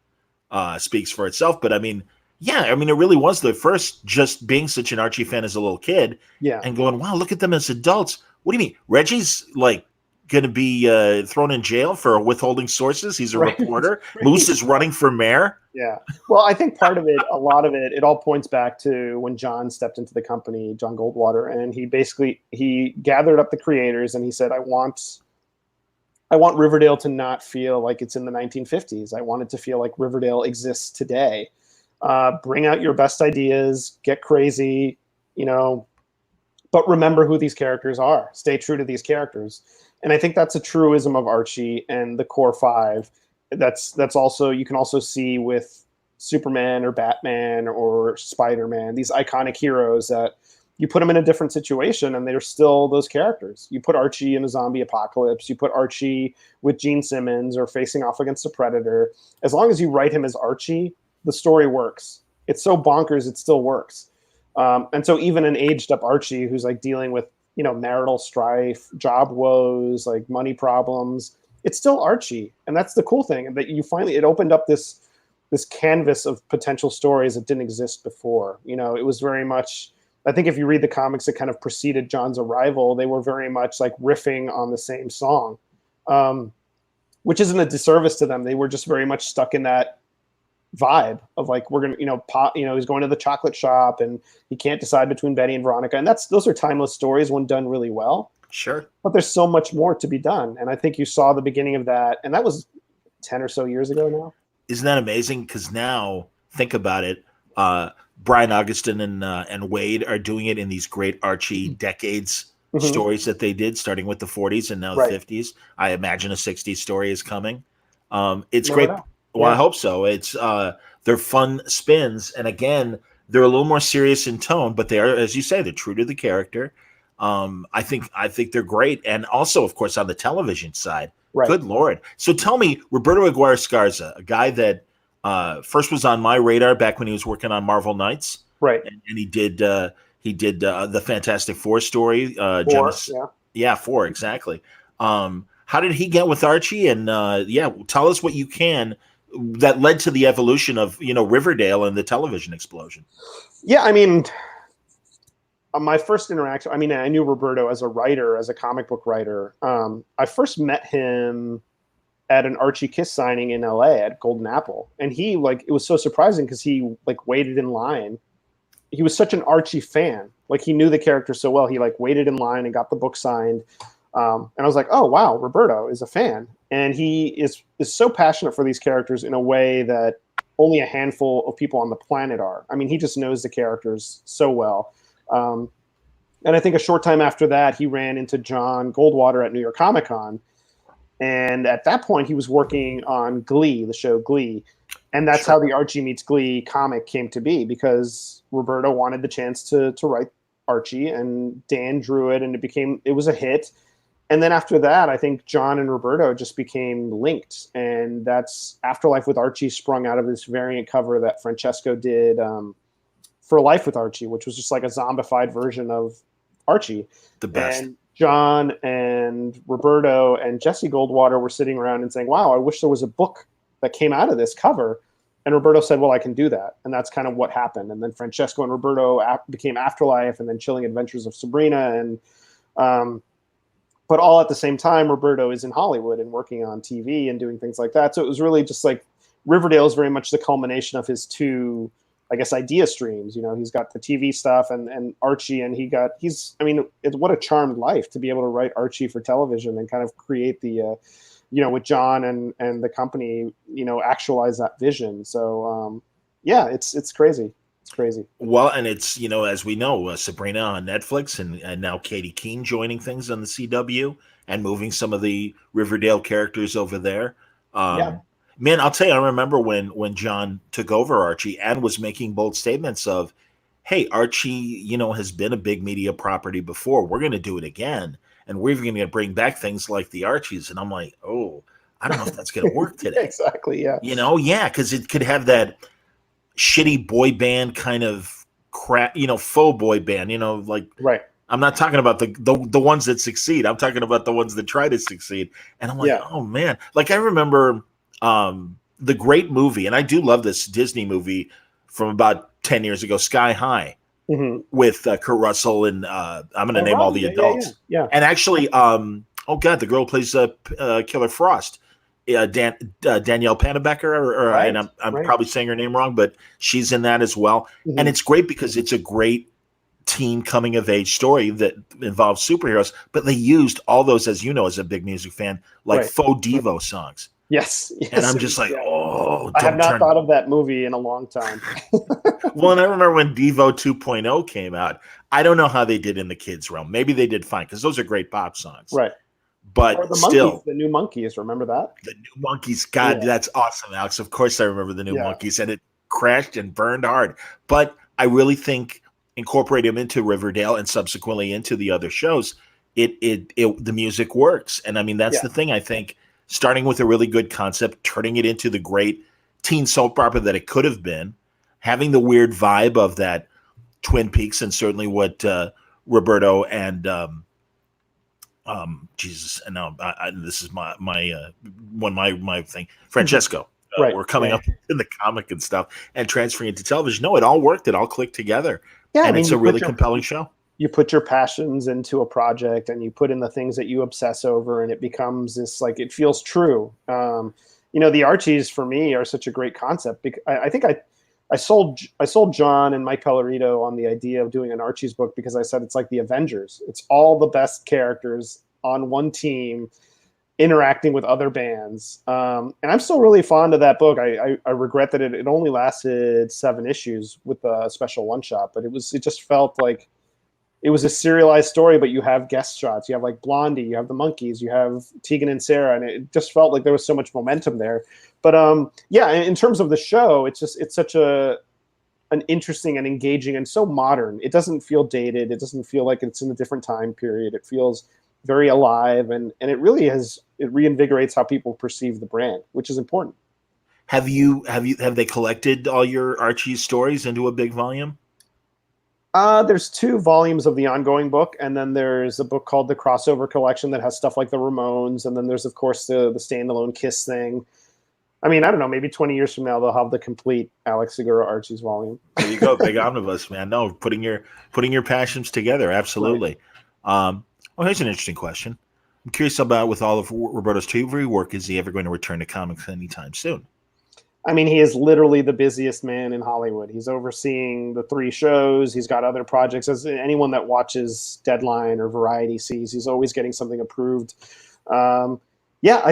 speaks for itself. But I mean, it really was the first, just being such an Archie fan as a little kid, and going, wow, look at them as adults. What do you mean? Reggie's like going to be thrown in jail for withholding sources. He's a reporter. Moose is running for mayor. Yeah. Well, I think part of it, a lot of it all points back to when John stepped into the company, John Goldwater, and he gathered up the creators and he said, I want Riverdale to not feel like it's in the 1950s. I want it to feel like Riverdale exists today. Bring out your best ideas, get crazy, but remember who these characters are. Stay true to these characters. And I think that's a truism of Archie and the core five. That's also, you can also see with Superman or Batman or Spider-Man, these iconic heroes that you put them in a different situation and they're still those characters. You put Archie in a zombie apocalypse, you put Archie with Gene Simmons or facing off against a predator. As long as you write him as Archie, the story works. It's so bonkers, it still works. And so even an aged up Archie who's like dealing with, marital strife, job woes, like money problems, it's still Archie. And that's the cool thing, that it opened up this canvas of potential stories that didn't exist before. It was very much, I think if you read the comics that kind of preceded John's arrival, they were very much like riffing on the same song, which isn't a disservice to them. They were just very much stuck in that vibe of like, we're going to, he's going to the chocolate shop and he can't decide between Betty and Veronica. And those are timeless stories when done really well. Sure. But there's so much more to be done. And I think you saw the beginning of that. And that was 10 or so years ago now. Isn't that amazing? Because now, think about it. Brian Augustin and Wade are doing it in these great Archie decades stories that they did, starting with the 40s and now the 50s. I imagine a 60s story is coming. It's great. Well, I hope so. It's they're fun spins. And again, they're a little more serious in tone, but they are, as you say, they're true to the character. I think they're great. And also, of course, on the television side, good Lord. So tell me, Roberto Aguirre Scarza, a guy that first was on my radar back when he was working on Marvel Knights. Right. And he did the Fantastic Four story. Four, exactly. How did he get with Archie? And tell us what you can that led to the evolution of, Riverdale and the television explosion. Yeah, I mean, my first interaction, I knew Roberto as a writer, as a comic book writer. I first met him at an Archie Kiss signing in LA at Golden Apple. And he it was so surprising because he waited in line. He was such an Archie fan. He knew the character so well. He waited in line and got the book signed. And I was like, oh, wow, Roberto is a fan. And he is so passionate for these characters in a way that only a handful of people on the planet are. I mean, he just knows the characters so well. And I think a short time after that, he ran into John Goldwater at New York Comic Con. And at that point, he was working on Glee, the show Glee. And that's how the Archie Meets Glee comic came to be, because Roberto wanted the chance to write Archie, and Dan drew it, and it was a hit. And then after that, I think John and Roberto just became linked. And that's Afterlife with Archie sprung out of this variant cover that Francesco did for Life with Archie, which was just like a zombified version of Archie. The best. And John and Roberto and Jesse Goldwater were sitting around and saying, wow, I wish there was a book that came out of this cover. And Roberto said, well, I can do that. And that's kind of what happened. And then Francesco and Roberto became Afterlife, and then Chilling Adventures of Sabrina. And But all at the same time, Roberto is in Hollywood and working on TV and doing things like that. So it was really just like Riverdale is very much the culmination of his two, I guess, idea streams. You know, he's got the TV stuff and Archie, and what a charmed life to be able to write Archie for television and kind of create the, with John and the company, actualize that vision. So yeah, it's crazy. It's crazy. Well, and it's, as we know, Sabrina on Netflix and now Katie Keene joining things on the CW and moving some of the Riverdale characters over there. Man, I'll tell you, I remember when John took over Archie and was making bold statements of, hey, Archie, has been a big media property before. We're going to do it again. And we're going to bring back things like the Archies. And I'm like, oh, I don't know if that's going to work today. Exactly, yeah. Because it could have that shitty boy band kind of crap, faux boy band, right. I'm not talking about the ones that succeed. I'm talking about the ones that try to succeed. And I'm like, oh man, like I remember the great movie, and I do love this Disney movie from about 10 years ago, Sky High, with Kurt Russell and I'm going to name all the adults. Yeah. And actually, the girl who plays Killer Frost. Danielle Panabaker, and I'm probably saying her name wrong, but she's in that as well. And it's great because it's a great teen coming of age story that involves superheroes, but they used all those, as you know, as a big music fan, like faux Devo songs. Yes. And I'm just like, I have not thought of that movie in a long time. Well, and I remember when Devo 2.0 came out. I don't know how they did in the kids' realm. Maybe they did fine because those are great pop songs. Right. But the still, Monkeys, the New Monkeys, remember that? The New Monkeys, God, that's awesome, Alex. Of course I remember the New Monkeys, and it crashed and burned hard. But I really think incorporating them into Riverdale and subsequently into the other shows, the music works. And I mean, that's the thing, I think, starting with a really good concept, turning it into the great teen soap opera that it could have been, having the weird vibe of that Twin Peaks, and certainly what Roberto and Jesus, and now this is my thing. Francesco, we're coming up in the comic and stuff, and transferring it to television. No, it all worked. It all clicked together. Yeah, and it's a really compelling show. You put your passions into a project, and you put in the things that you obsess over, and it becomes this, like, it feels true. The Archies for me are such a great concept. I think I sold John and Mike Pellerito on the idea of doing an Archie's book because I said it's like the Avengers. It's all the best characters on one team interacting with other bands. And I'm still really fond of that book. I regret that it only lasted 7 issues with a special one-shot, but it just felt like it was a serialized story, but you have guest shots. You have like Blondie, you have the Monkees, you have Tegan and Sarah, and it just felt like there was so much momentum there. But in terms of the show, it's such an interesting and engaging and so modern. It doesn't feel dated. It doesn't feel like it's in a different time period. It feels very alive, and it really it reinvigorates how people perceive the brand, which is important. Have they collected all your Archie stories into a big volume? There's 2 volumes of the ongoing book, and then there's a book called the Crossover Collection that has stuff like the Ramones, and then there's, of course, the standalone Kiss thing. I mean, I don't know, maybe 20 years from now they'll have the complete Alex Segura Archie's volume. There you go, big omnibus, man. No, putting your passions together, absolutely. Right. Here's an interesting question. I'm curious about, with all of Roberto's TV work, is he ever going to return to comics anytime soon? I mean, he is literally the busiest man in Hollywood. He's overseeing the 3 shows. He's got other projects. As anyone that watches Deadline or Variety sees, he's always getting something approved. I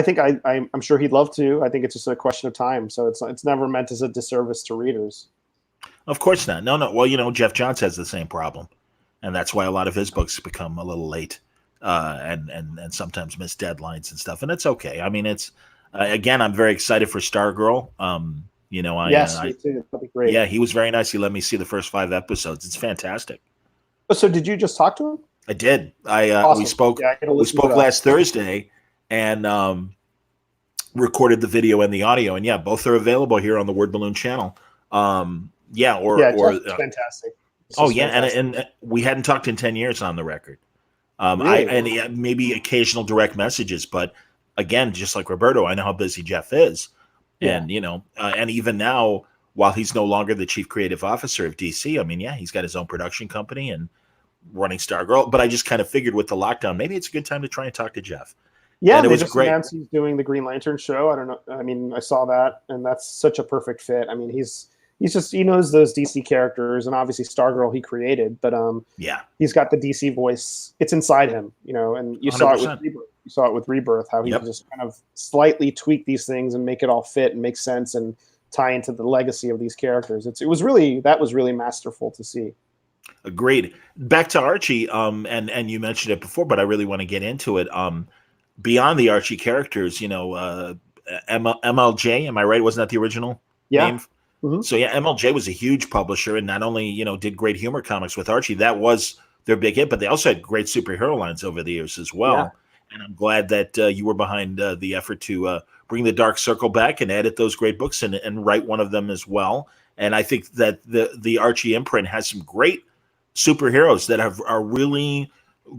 think I'm sure he'd love to. I think it's just a question of time. So it's never meant as a disservice to readers. Of course not. No. Well, Jeff Johns has the same problem, and that's why a lot of his books become a little late and sometimes miss deadlines and stuff. And it's okay. I mean, it's. Again, I'm very excited for Stargirl. Me too. That'd be great. Yeah, he was very nice. He let me see the first 5 episodes. It's fantastic. So, did you just talk to him? I did. Awesome. We spoke. We spoke last Thursday, and recorded the video and the audio. And both are available here on the Word Balloon channel. It's fantastic. And we hadn't talked in 10 years on the record. Really? Maybe occasional direct messages, but. Again, just like Roberto, I know how busy Jeff is. And, and even now, while he's no longer the chief creative officer of DC, I mean, he's got his own production company, and running Stargirl, but I just kind of figured with the lockdown, maybe it's a good time to try and talk to Jeff. Yeah, and it they was just great. announced he's doing the Green Lantern show. I don't know. I mean, I saw that, and that's such a perfect fit. I mean, he knows those DC characters, and obviously Stargirl he created, but Yeah, he's got the DC voice. It's inside him, you know, and you saw it with 100%. Rebirth. You saw it with Rebirth, how he Yep. can just kind of slightly tweak these things and make it all fit and make sense and tie into the legacy of these characters. That was really masterful to see. Agreed. Back to Archie, and you mentioned it before, but I really want to get into it. Beyond the Archie characters, MLJ, am I right? Wasn't that the original Yeah. name? Mm-hmm. So yeah, MLJ was a huge publisher, and not only did great humor comics with Archie, that was their big hit, but they also had great superhero lines over the years as well. Yeah. And I'm glad that you were behind the effort to bring the Dark Circle back and edit those great books and write one of them as well. And I think that the Archie imprint has some great superheroes that are really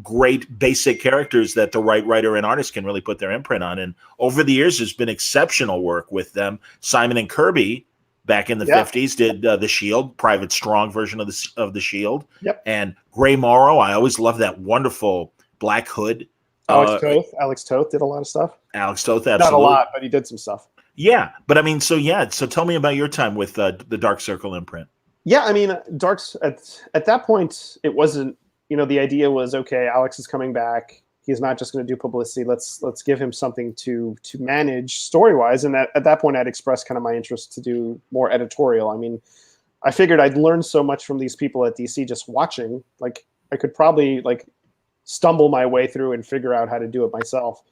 great basic characters that the right writer and artist can really put their imprint on. And over the years, there's been exceptional work with them. Simon and Kirby back in the 50s did the Shield, Private Strong version of the Shield. Yep. And Gray Morrow, I always love that wonderful Black Hood. Alex Toth did a lot of stuff. Alex Toth, absolutely. Not a lot, but he did some stuff. Yeah, but I mean, so tell me about your time with the Dark Circle imprint. Yeah, I mean, Dark's at that point, it wasn't, the idea was, okay, Alex is coming back. He's not just going to do publicity. Let's give him something to manage story-wise. And at that point, I'd expressed kind of my interest to do more editorial. I mean, I figured I'd learned so much from these people at DC just watching. Like, I could probably, stumble my way through and figure out how to do it myself.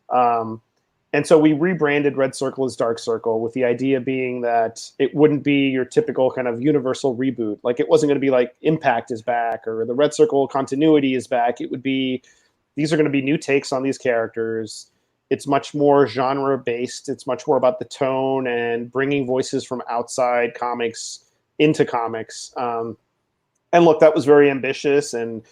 And so we rebranded Red Circle as Dark Circle, with the idea being that it wouldn't be your typical kind of universal reboot. Like, it wasn't going to be like Impact is back or the Red Circle continuity is back. It would be, these are going to be new takes on these characters. It's much more genre based. It's much more about the tone and bringing voices from outside comics into comics. And look, that was very ambitious, and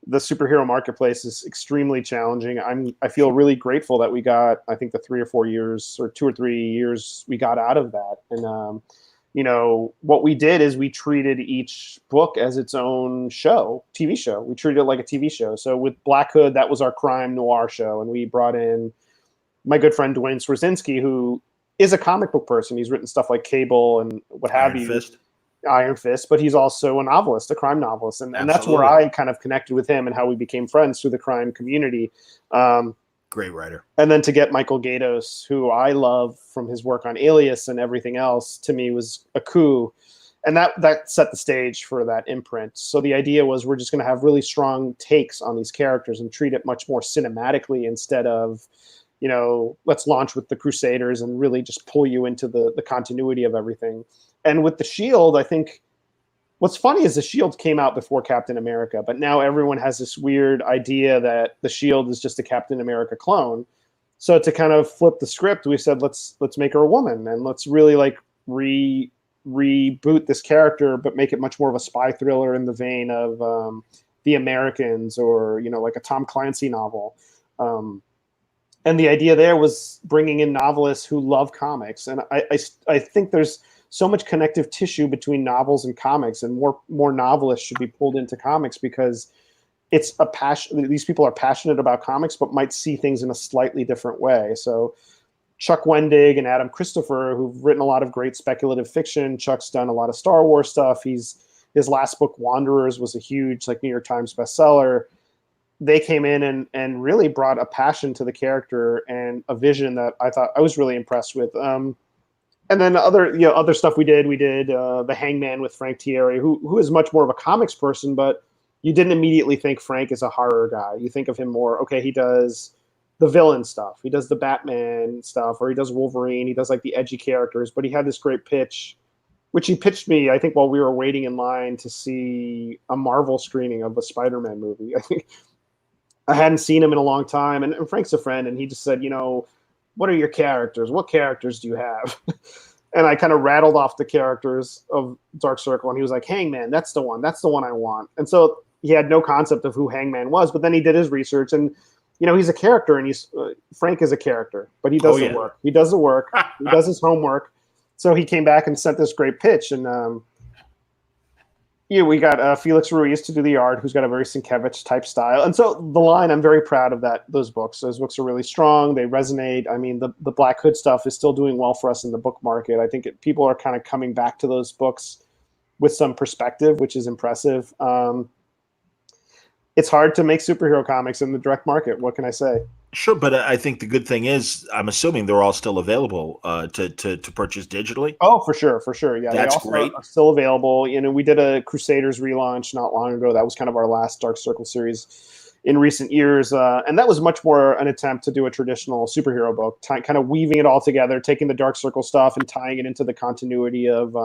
the superhero marketplace is extremely challenging. I feel really grateful that we got, I think, the 3 or 4 years or 2 or 3 years we got out of that. And, what we did is we treated each book as its own TV show. We treated it like a TV show. So with Black Hood, that was our crime noir show. And we brought in my good friend, Dwayne Swarzynski, who is a comic book person. He's written stuff like Cable and what have you. Iron Fist, but he's also a novelist, a crime novelist. And that's where I kind of connected with him and how we became friends through the crime community. Great writer. And then to get Michael Gaydos, who I love from his work on Alias and everything else, to me was a coup. And that set the stage for that imprint. So the idea was we're just going to have really strong takes on these characters and treat it much more cinematically instead of, let's launch with the Crusaders and really just pull you into the continuity of everything. And with the Shield, I think what's funny is the Shield came out before Captain America, but now everyone has this weird idea that the Shield is just a Captain America clone. So to kind of flip the script, we said, let's make her a woman, and let's really reboot this character, but make it much more of a spy thriller in the vein of The Americans or, like a Tom Clancy novel. And the idea there was bringing in novelists who love comics. And I think there's so much connective tissue between novels and comics, and more novelists should be pulled into comics because it's a passion. These people are passionate about comics, but might see things in a slightly different way. So Chuck Wendig and Adam Christopher, who've written a lot of great speculative fiction. Chuck's done a lot of Star Wars stuff. His last book, Wanderers, was a huge New York Times bestseller. They came in and really brought a passion to the character and a vision that I thought I was really impressed with. And then other stuff we did The Hangman with Frank Thierry, who is much more of a comics person, but you didn't immediately think Frank is a horror guy. You think of him more, okay, he does the villain stuff, he does the Batman stuff, or he does Wolverine, he does the edgy characters, but he had this great pitch, which he pitched me, I think, while we were waiting in line to see a Marvel screening of a Spider-Man movie. I think I hadn't seen him in a long time, and Frank's a friend, and he just said, what are your characters? What characters do you have? And I kind of rattled off the characters of Dark Circle, and he was like, Hangman, that's the one I want. And so he had no concept of who Hangman was, but then he did his research, and he's a character, and Frank is a character, but he does the work. He does the work. He does his homework. So he came back and sent this great pitch, and Yeah, we got Felix Ruiz to do the art, who's got a very Sienkiewicz type style, and so the line. I'm very proud of that. Those books are really strong. They resonate. I mean, the Black Hood stuff is still doing well for us in the book market. I think people are kind of coming back to those books with some perspective, which is impressive. It's hard to make superhero comics in the direct market. What can I say? Sure, but I think the good thing is, I'm assuming they're all still available to purchase digitally. Oh, for sure, for sure. Yeah, That's they also great. are still available. You know, we did a Crusaders relaunch not long ago. That was kind of our last Dark Circle series in recent years, and that was much more an attempt to do a traditional superhero book, kind of weaving it all together, taking the Dark Circle stuff and tying it into the continuity of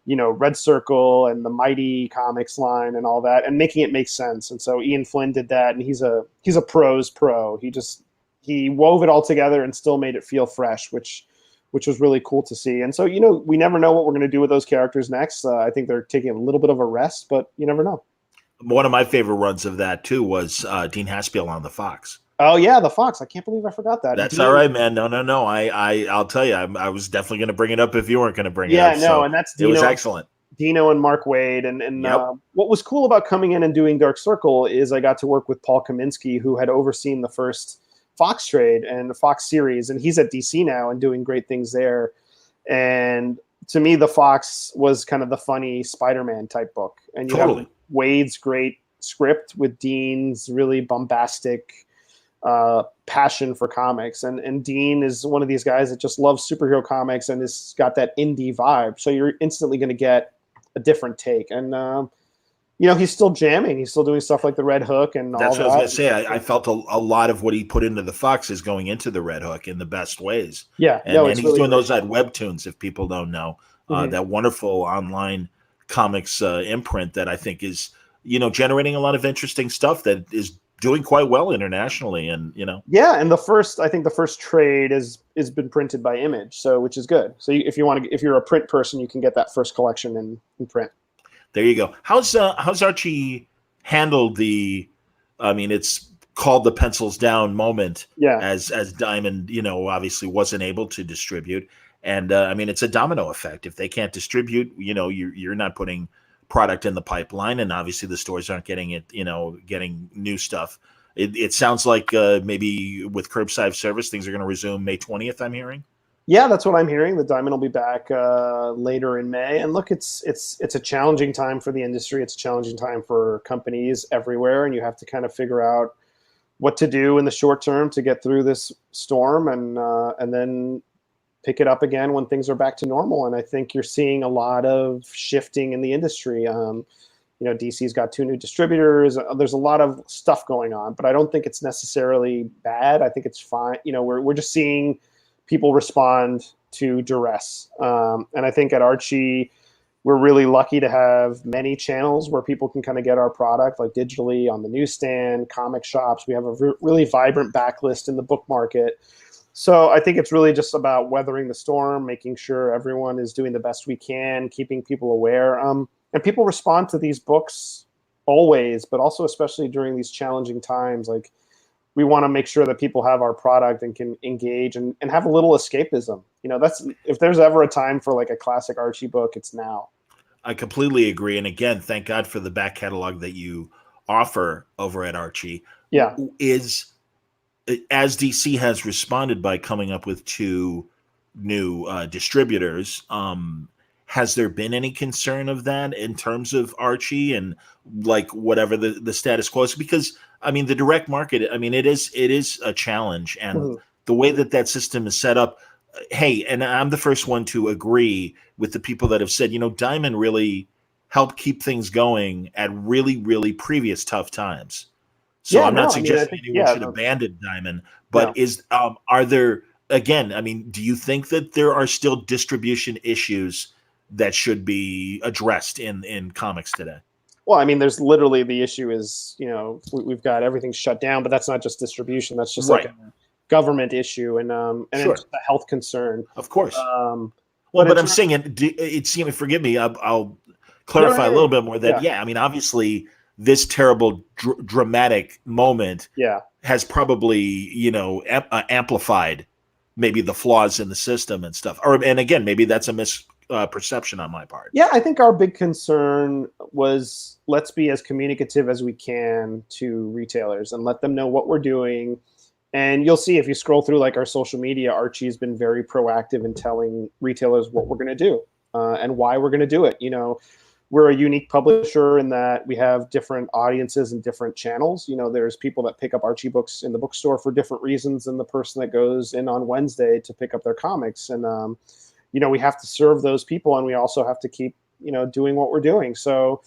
Red Circle and the Mighty Comics line and all that, and making it make sense. And so Ian Flynn did that, and he's a prose pro. He wove it all together and still made it feel fresh, which was really cool to see. And so we never know what we're going to do with those characters next. I think they're taking a little bit of a rest, but you never know. One of my favorite runs of that too was Dean Haspiel on the Fox. Oh yeah, the Fox. I can't believe I forgot that. That's all right, man. No. I'll tell you, I was definitely going to bring it up if you weren't going to bring it up. Yeah, no, so and that's it was excellent. Dino and Mark Wade, and Yep. What was cool about coming in and doing Dark Circle is I got to work with Paul Kaminsky, who had overseen the first Fox trade and the Fox series, and he's at DC now and doing great things there. And to me, the Fox was kind of the funny Spider-Man type book, and you have Wade's great script with Dean's really bombastic passion for comics, and Dean is one of these guys that just loves superhero comics and has got that indie vibe, so you're instantly going to get a different take. And he's still jamming, he's still doing stuff like the Red Hook and that's all what that. I was going to say. I felt a lot of what he put into the Fox is going into the Red Hook in the best ways. And he's really doing those at Webtoons, if people don't know. That wonderful online comics imprint that I think is generating a lot of interesting stuff that is doing quite well internationally. And and the first trade is been printed by Image, so which is good. So if you're a print person, you can get that first collection in print. There you go. How's Archie handled the? I mean, it's called the pencils down moment. Yeah. As Diamond, obviously wasn't able to distribute, and I mean, it's a domino effect. If they can't distribute, you're not putting product in the pipeline, and obviously the stores aren't getting it. Getting new stuff. It sounds like maybe with curbside service, things are going to resume May 20th. I'm hearing. Yeah, that's what I'm hearing. The Diamond will be back later in May. And look, it's a challenging time for the industry. It's a challenging time for companies everywhere, and you have to kind of figure out what to do in the short term to get through this storm, and then pick it up again when things are back to normal. And I think you're seeing a lot of shifting in the industry. DC's got 2 new distributors. There's a lot of stuff going on, but I don't think it's necessarily bad. I think it's fine. We're just seeing people respond to duress. And I think at Archie, we're really lucky to have many channels where people can kind of get our product, like digitally on the newsstand, comic shops. We have a really vibrant backlist in the book market. So I think it's really just about weathering the storm, making sure everyone is doing the best we can, keeping people aware. And people respond to these books always, but also especially during these challenging times. Like, we want to make sure that people have our product and can engage and have a little escapism. That's, if there's ever a time for like a classic Archie book, it's now. I completely agree. And again, thank God for the back catalog that you offer over at Archie. Yeah. As DC has responded by coming up with 2 new distributors, has there been any concern of that in terms of Archie and like whatever the status quo is? Because I mean, the direct market, I mean, it is a challenge, and the way that system is set up. Hey, and I'm the first one to agree with the people that have said, Diamond really helped keep things going at really, really previous tough times. So I'm not suggesting anyone should abandon Diamond, but are there, again, I mean, do you think that there are still distribution issues that should be addressed in comics today? Well, I mean, there's literally the issue is, we've got everything shut down, but that's not just distribution. That's just like a government issue and it's a health concern. Of course. But I'm saying it seems, forgive me, I'll clarify a little bit more that, I mean, obviously this terrible dramatic moment has probably, amplified maybe the flaws in the system and stuff. And again, maybe that's a perception on my part. Yeah, I think our big concern was let's be as communicative as we can to retailers and let them know what we're doing. And you'll see if you scroll through like our social media, Archie has been very proactive in telling retailers what we're going to do and why we're going to do it. You know, we're a unique publisher in that we have different audiences and different channels. You know, there's people that pick up Archie books in the bookstore for different reasons than the person that goes in on Wednesday to pick up their comics. And, you know, we have to serve those people, and we also have to keep, you know, doing what we're doing. So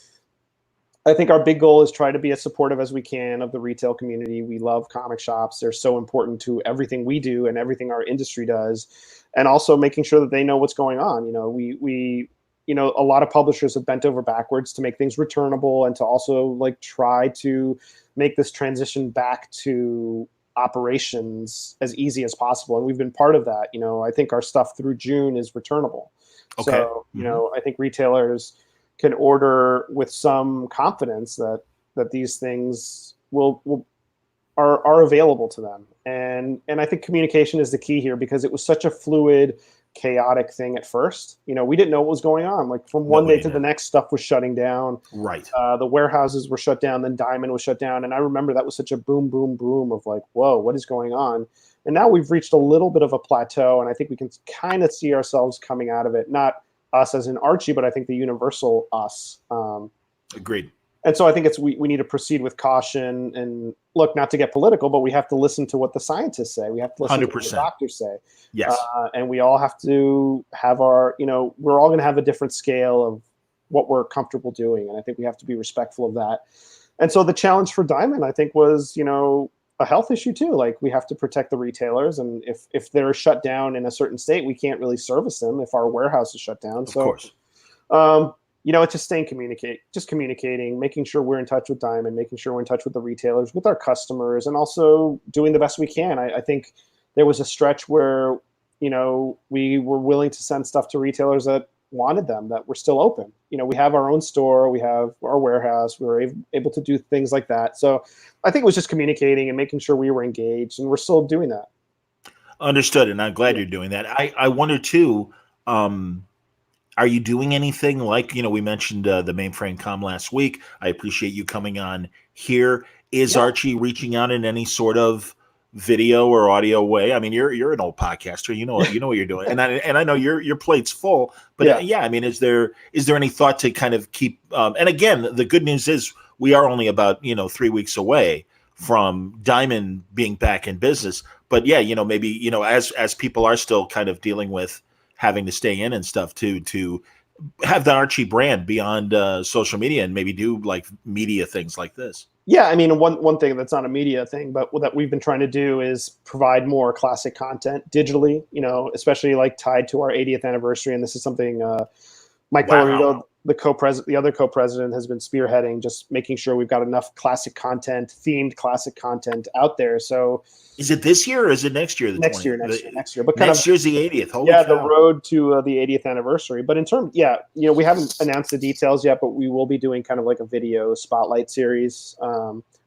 I think our big goal is try to be as supportive as we can of the retail community. We love comic shops. They're so important to everything we do and everything our industry does. And also making sure that they know what's going on. You know, we you know, a lot of publishers have bent over backwards to make things returnable and to also like try to make this transition back to operations as easy as possible. And we've been part of that. You know, I think our stuff through June is returnable. Okay. So, you know, I think retailers can order with some confidence that these things are available to them. And I think communication is the key here, because it was such a fluid, chaotic thing at first. You know, we didn't know what was going on. Like from one day to the next, stuff was shutting down. Right. The warehouses were shut down. Then Diamond was shut down. And I remember that was such a boom, boom, boom of like, whoa, what is going on? And now we've reached a little bit of a plateau. And I think we can kind of see ourselves coming out of it. Not us as in Archie, but I think the universal us. Agreed. And so I think we need to proceed with caution and look, not to get political, but we have to listen to what the scientists say. We have to listen 100%. To what the doctors say. Yes. And we all have to have our, you know, we're all going to have a different scale of what we're comfortable doing. And I think we have to be respectful of that. And so the challenge for Diamond, I think, was, you know, a health issue too. Like we have to protect the retailers. And if they're shut down in a certain state, we can't really service them if our warehouse is shut down. Of course. You know, it's just communicating, making sure we're in touch with Diamond, making sure we're in touch with the retailers, with our customers, and also doing the best we can. I think there was a stretch where, you know, we were willing to send stuff to retailers that wanted them, that were still open. You know, we have our own store, we have our warehouse, we were able to do things like that. So I think it was just communicating and making sure we were engaged, and we're still doing that. Understood, and I'm glad you're doing that. I wonder too, are you doing anything like, you know, we mentioned the Mainframe Com last week. I appreciate you coming on here. Is Archie reaching out in any sort of video or audio way? I mean, you're an old podcaster. You know what you're doing, and I know your plate's full. But I mean, is there any thought to kind of keep? And again, the good news is we are only about 3 weeks away from Diamond being back in business. But yeah, maybe as people are still kind of dealing with having to stay in and stuff to have the Archie brand beyond social media and maybe do like media things like this. Yeah, I mean, one thing that's not a media thing, but that we've been trying to do is provide more classic content digitally, especially like tied to our 80th anniversary. And this is something Mike Pellerito, the other co-president, has been spearheading, just making sure we've got enough classic content, themed classic content out there. So is it this year or is it next year? Next year. But next year's the 80th. Holy cow. The road to the 80th anniversary. But in terms, we haven't announced the details yet, but we will be doing kind of like a video spotlight series.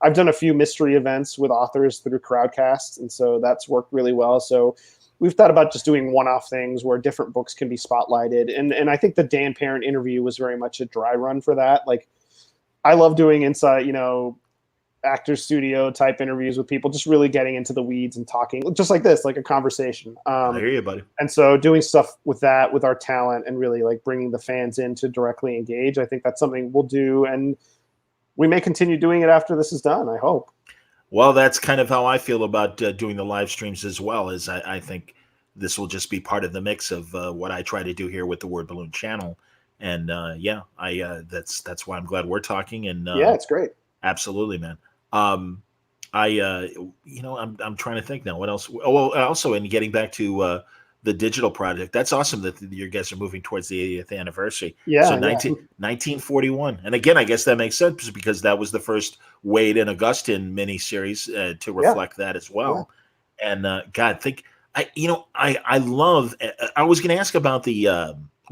I've done a few mystery events with authors through Crowdcast, and so that's worked really well. So we've thought about just doing one-off things where different books can be spotlighted. And I think the Dan Parent interview was very much a dry run for that. Like, I love doing inside, actor studio type interviews with people, just really getting into the weeds and talking just like this, like a conversation. I hear you, buddy. And so doing stuff with that, with our talent, and really like bringing the fans in to directly engage, I think that's something we'll do. And we may continue doing it after this is done, I hope. Well, that's kind of how I feel about doing the live streams as well. Is I think this will just be part of the mix of what I try to do here with the Word Balloon channel. And that's why I'm glad we're talking. And it's great. Absolutely, man. I'm trying to think now. What else? Oh, well, also in getting back to the digital project, that's awesome that your guys are moving towards the 80th anniversary. Yeah. So 1941. And again, I guess that makes sense because that was the first Wade and Augustine miniseries to reflect that as well. Yeah. And I love, I was going to ask about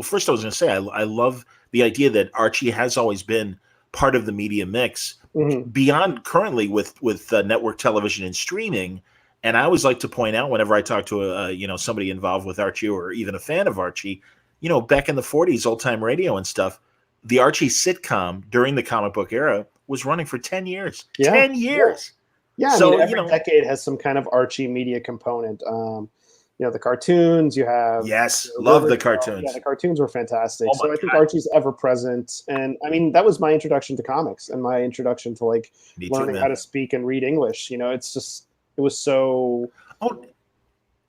first I was going to say, I love the idea that Archie has always been part of the media mix beyond currently with network television and streaming. And I always like to point out whenever I talk to somebody involved with Archie or even a fan of Archie, back in the 40s, old time radio and stuff, the Archie sitcom during the comic book era was running for 10 years. Yeah. 10 years. Yeah, I mean, every decade has some kind of Archie media component. The cartoons you have. Yes, love the cartoons. Yeah, the cartoons were fantastic. So I think Archie's ever present, and I mean that was my introduction to comics and my introduction to learning how to speak and read English. It was so. Oh,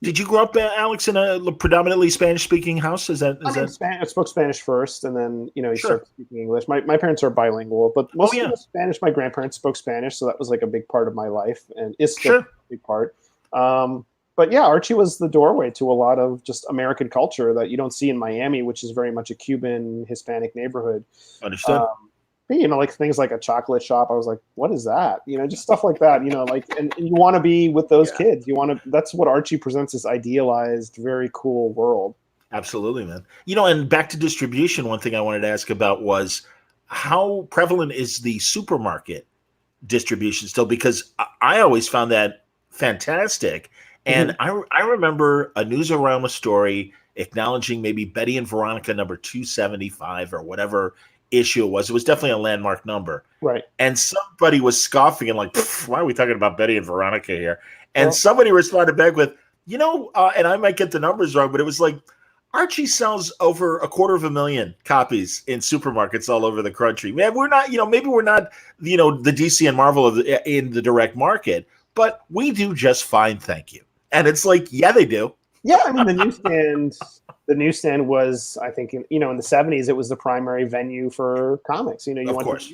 did you grow up, Alex, in a predominantly Spanish-speaking house? I spoke Spanish first, and then you start speaking English. My parents are bilingual, but mostly Spanish. My grandparents spoke Spanish, so that was like a big part of my life, and is still a big part. But yeah, Archie was the doorway to a lot of just American culture that you don't see in Miami, which is very much a Cuban Hispanic neighborhood. Understood. Like things like a chocolate shop. I was like, what is that? Just stuff like that, and you want to be with those kids. That's what Archie presents, this idealized, very cool world. Absolutely, man. And back to distribution, one thing I wanted to ask about was how prevalent is the supermarket distribution still? Because I always found that fantastic. And I remember a Newsarama story acknowledging maybe Betty and Veronica number 275 or whatever issue it was. It was definitely a landmark number. Right. And somebody was scoffing and like, why are we talking about Betty and Veronica here? And somebody responded back with, and I might get the numbers wrong, but it was like, Archie sells over 250,000 copies in supermarkets all over the country. Man, we're not, maybe we're not, the DC and Marvel in the direct market, but we do just fine, thank you. And it's like, yeah, they do. Yeah, I mean, the newsstand was, I think, in the 70s, it was the primary venue for comics. Of course.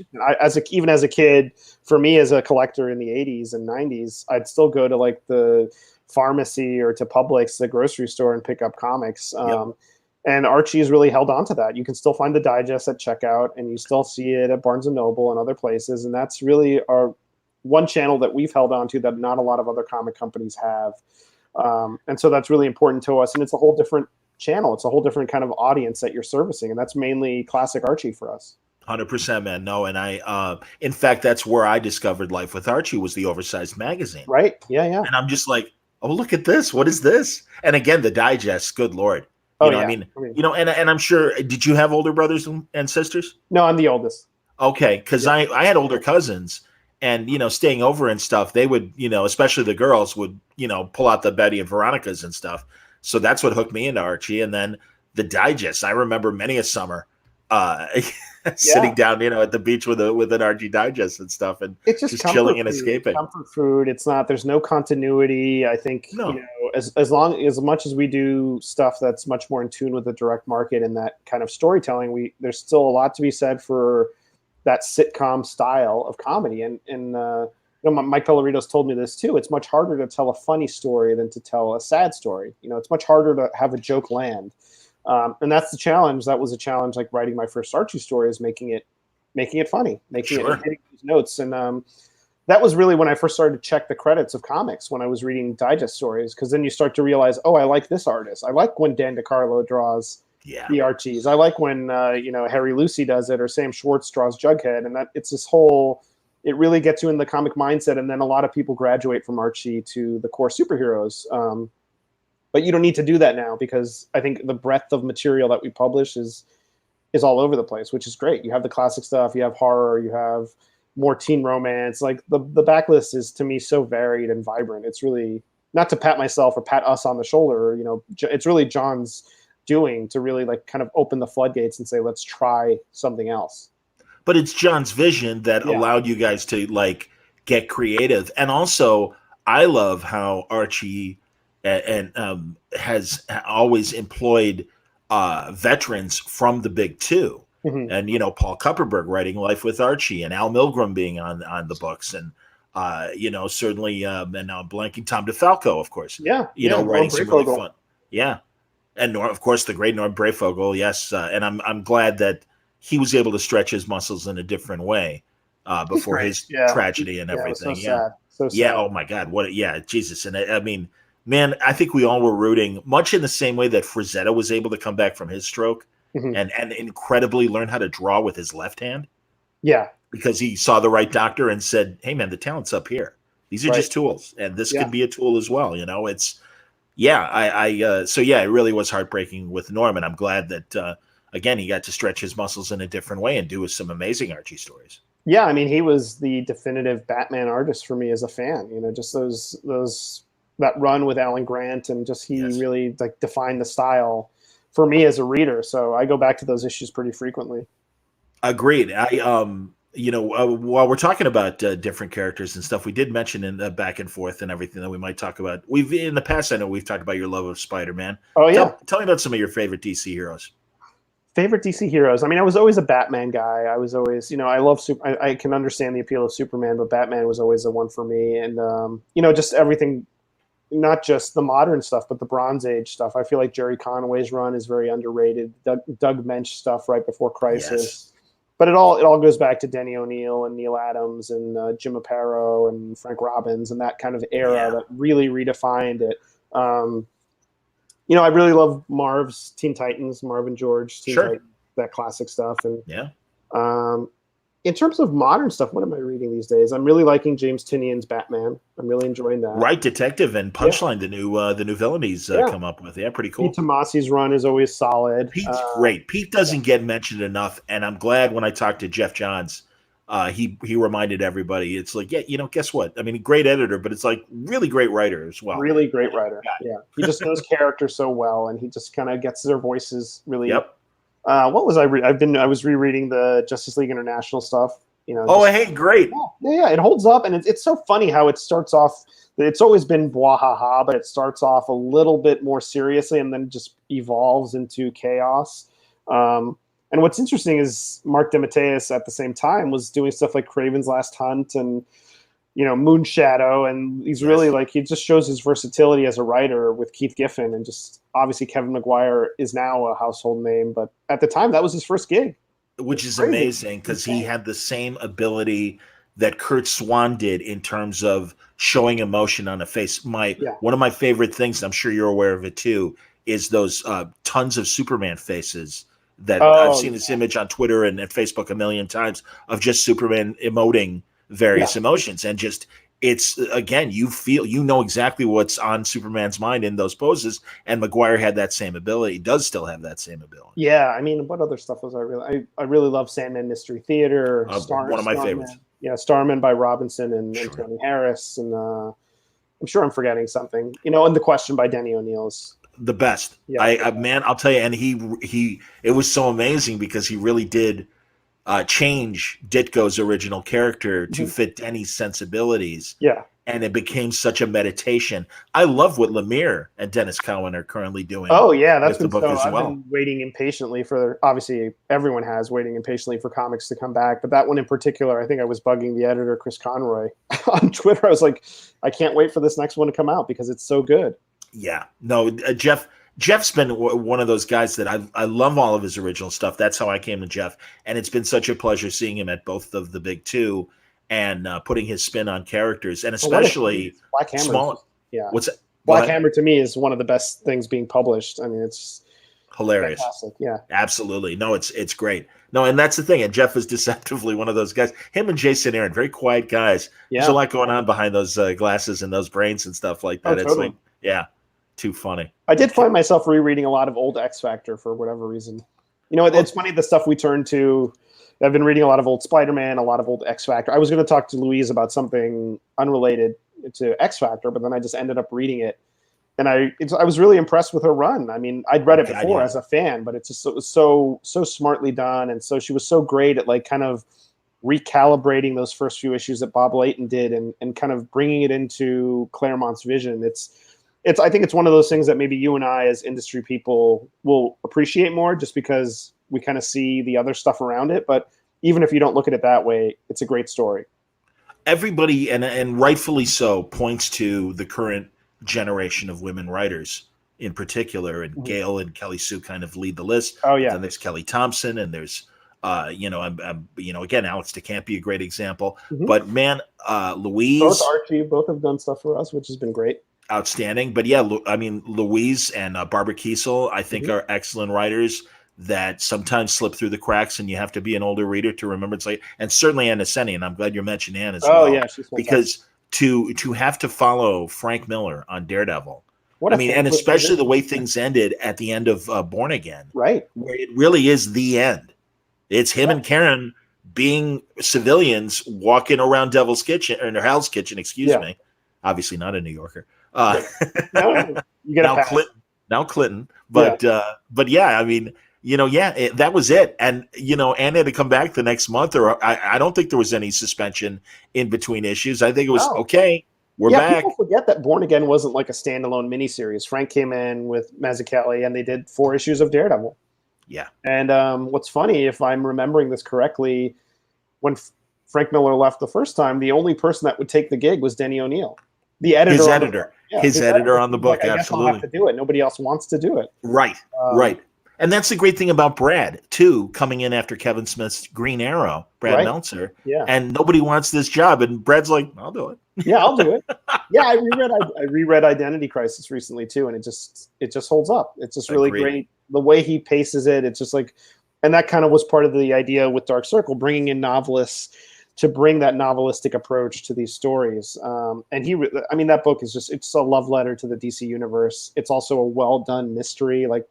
Even as a kid, for me as a collector in the 80s and 90s, I'd still go to like the pharmacy or to Publix, the grocery store, and pick up comics. And Archie's really held on to that. You can still find the digest at checkout, and you still see it at Barnes & Noble and other places. And that's really our one channel that we've held on to that not a lot of other comic companies have. And so that's really important to us. And it's a whole different channel. It's a whole different kind of audience that you're servicing. And that's mainly classic Archie for us. 100%, man. No, and I, in fact, that's where I discovered Life with Archie, was the oversized magazine. Right. Yeah. Yeah. And I'm just like, oh, look at this. What is this? And again, the digest, good Lord. I mean, and I'm sure, did you have older brothers and sisters? No, I'm the oldest. Okay. Cause I had older cousins. And, staying over and stuff, they would, especially the girls would, pull out the Betty and Veronicas and stuff. So that's what hooked me into Archie. And then the digest. I remember many a summer sitting down, at the beach with an Archie digest and stuff, and it's just chilling and escaping. Comfort food. There's no continuity. I think, as much as we do stuff that's much more in tune with the direct market and that kind of storytelling, there's still a lot to be said for that sitcom style of comedy. And Mike Pellerito's told me this too. It's much harder to tell a funny story than to tell a sad story. It's much harder to have a joke land. And that's the challenge. That was a challenge, like writing my first Archie story, is making it funny, it hitting these notes. And that was really when I first started to check the credits of comics, when I was reading digest stories, because then you start to realize, oh, I like this artist. I like when Dan DeCarlo draws the Archies. I like when Harry Lucy does it, or Sam Schwartz draws Jughead, and that it's this whole. It really gets you in the comic mindset, and then a lot of people graduate from Archie to the core superheroes. But you don't need to do that now, because I think the breadth of material that we publish is all over the place, which is great. You have the classic stuff, you have horror, you have more teen romance. Like the backlist is, to me, so varied and vibrant. It's really, not to pat myself or pat us on the shoulder, it's really John's doing to really like kind of open the floodgates and say, let's try something else. But it's John's vision that allowed you guys to like get creative. And also, I love how Archie has always employed veterans from the big two. Mm-hmm. And, Paul Kupperberg writing Life with Archie, and Al Milgrom being on the books, and, certainly, and now I'm blanking, Tom DeFalco, of course. Writing some really fun. Yeah. And of course, the great Norm Brayfogle. Yes. And I'm glad that he was able to stretch his muscles in a different way before his tragedy and everything. So sad. Yeah. Oh my God. Jesus. And I mean, man, I think we all were rooting, much in the same way that Frazetta was able to come back from his stroke and incredibly learn how to draw with his left hand. Yeah. Because he saw the right doctor and said, hey man, the talent's up here. These are just tools. And this could be a tool as well. Yeah, so yeah, it really was heartbreaking with Norm, and I'm glad that again he got to stretch his muscles in a different way and do some amazing Archie stories. Yeah, I mean, he was the definitive Batman artist for me as a fan. Just those that run with Alan Grant, and just he Yes. really like defined the style for me as a reader. So I go back to those issues pretty frequently. Agreed. While we're talking about different characters and stuff, we did mention in the back and forth and everything that we might talk about. We've in the past, I know we've talked about your love of Spider-Man. Oh yeah, Tell me about some of your favorite DC heroes. favorite DC heroes. I mean, I was always a Batman guy. I was always, I love I can understand the appeal of Superman, but Batman was always the one for me. And just everything, not just the modern stuff, but the Bronze Age stuff. I feel like Jerry Conway's run is very underrated. Doug Mensch stuff right before Crisis. Yes. But it all goes back to Denny O'Neil and Neil Adams and Jim Aparo and Frank Robbins and that kind of era that really redefined it. I really love Marv's Teen Titans, Marv and George, Titans, that classic stuff. And in terms of modern stuff, what am I reading these days? I'm really liking James Tynion's Batman. I'm really enjoying that. Right Detective and Punchline, the new villain he's come up with. Yeah, pretty cool. Pete Tomasi's run is always solid. Pete's great. Pete doesn't get mentioned enough, and I'm glad when I talked to Jeff Johns, he reminded everybody. It's like, guess what? I mean, great editor, but it's like really great writer as well. Really great writer. Yeah, he just knows characters so well, and he just kind of gets their voices really. Yep. What was I? I was rereading the Justice League International stuff. Great. Yeah, it holds up, and it's so funny how it starts off. It's always been blah but it starts off a little bit more seriously, and then just evolves into chaos. And what's interesting is Mark DeMatteis at the same time was doing stuff like Kraven's Last Hunt and Moonshadow, and he's really he just shows his versatility as a writer with Keith Giffen, and just obviously Kevin Maguire is now a household name, but at the time that was his first gig, which is amazing because he had the same ability that Kurt Swan did in terms of showing emotion on a face. One of my favorite things, I'm sure you're aware of it too, is those tons of Superman faces that I've seen this image on Twitter and Facebook a million times of just Superman emoting various emotions, and just it's again you know exactly what's on Superman's mind in those poses, and Maguire had that same ability, does still have that same ability. Yeah, I mean, what other stuff was I really love Sandman Mystery Theater, one of my favorites. Yeah, Starman by Robinson and Tony Harris, and I'm sure I'm forgetting something. And The Question by Denny O'Neil is the best. I'll tell you, and he it was so amazing because he really did change Ditko's original character to fit Denny's sensibilities. Yeah. And it became such a meditation. I love what Lemire and Dennis Cowan are currently doing. Oh yeah, that's the book as well. I've been waiting impatiently for. Obviously, everyone has waiting impatiently for comics to come back, but that one in particular, I think I was bugging the editor Chris Conroy on Twitter. I was like, I can't wait for this next one to come out because it's so good. Yeah, no, Jeff's been one of those guys that I love all of his original stuff. That's how I came to Jeff, and it's been such a pleasure seeing him at both of the big two and putting his spin on characters, and especially Black Hammer. Small. Yeah, what's that? Black Hammer to me is one of the best things being published. I mean, it's hilarious. Fantastic. Yeah, absolutely. No, it's great. No, and that's the thing. And Jeff is deceptively one of those guys. Him and Jason Aaron, very quiet guys. Yeah. There's a lot going on behind those glasses and those brains and stuff like that. Totally. It's like, too funny. I did find myself rereading a lot of old X Factor for whatever reason. It's funny the stuff we turn to. I've been reading a lot of old Spider-Man, a lot of old X Factor. I was going to talk to Louise about something unrelated to X Factor, but then I just ended up reading it, and I was really impressed with her run. I mean, I'd read it before as a fan, but it was so smartly done, and so she was so great at kind of recalibrating those first few issues that Bob Layton did, and kind of bringing it into Claremont's vision. I think it's one of those things that maybe you and I as industry people will appreciate more just because we kind of see the other stuff around it. But even if you don't look at it that way, it's a great story. Everybody, and rightfully so, points to the current generation of women writers in particular, and Gail and Kelly Sue kind of lead the list. Oh yeah. And there's Kelly Thompson, and there's again, Alex DeCampi, a great example. But man, Louise, both Archie, both have done stuff for us, which has been great. Outstanding. But yeah, I mean, Louise and Barbara Kiesel, I think are excellent writers that sometimes slip through the cracks, and you have to be an older reader to remember. It's like, and certainly Ann Neseni, and I'm glad you mentioned Ann as well. Oh yeah, she's fantastic. Because to have to follow Frank Miller on Daredevil What I a mean, and thankless especially the position. way things ended at the end of Born Again, Right. where it really is the end. It's him Yeah. and Karen being civilians walking around Devil's Kitchen or Hell's Kitchen, excuse Yeah. me. Obviously not a New Yorker. No, you get a now pass. Clinton. Yeah. But yeah, I mean, that was it. And Anne had to come back the next month, or I don't think there was any suspension in between issues. I think it was No. okay. We're Yeah, back. people forget that Born Again wasn't like a standalone miniseries. Frank came in with Mazzucchelli, and they did 4 issues of Daredevil. Yeah. And what's funny, if I'm remembering this correctly, when Frank Miller left the first time, the only person that would take the gig was Denny O'Neil, the editor. His on the editor. book. Yeah, His editor on the He's like, book. I guess I'll have Absolutely. to do it. Nobody else wants to do it. Right. Right. And that's the great thing about Brad, too, coming in after Kevin Smith's Green Arrow, Brad Right. Meltzer. Yeah. And nobody wants this job. And Brad's like, I'll do it. Yeah, I'll do it. Yeah, I reread Identity Crisis recently too, and it just holds up. It's just really Agreed. great. The way he paces it, it's just like, and that kind of was part of the idea with Dark Circle, bringing in novelists to bring that novelistic approach to these stories. And that book is it's a love letter to the DC universe. It's also a well done mystery. Like,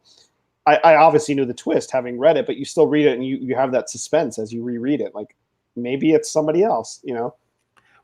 I obviously knew the twist having read it, but you still read it and you have that suspense as you reread it. Like, maybe it's somebody else,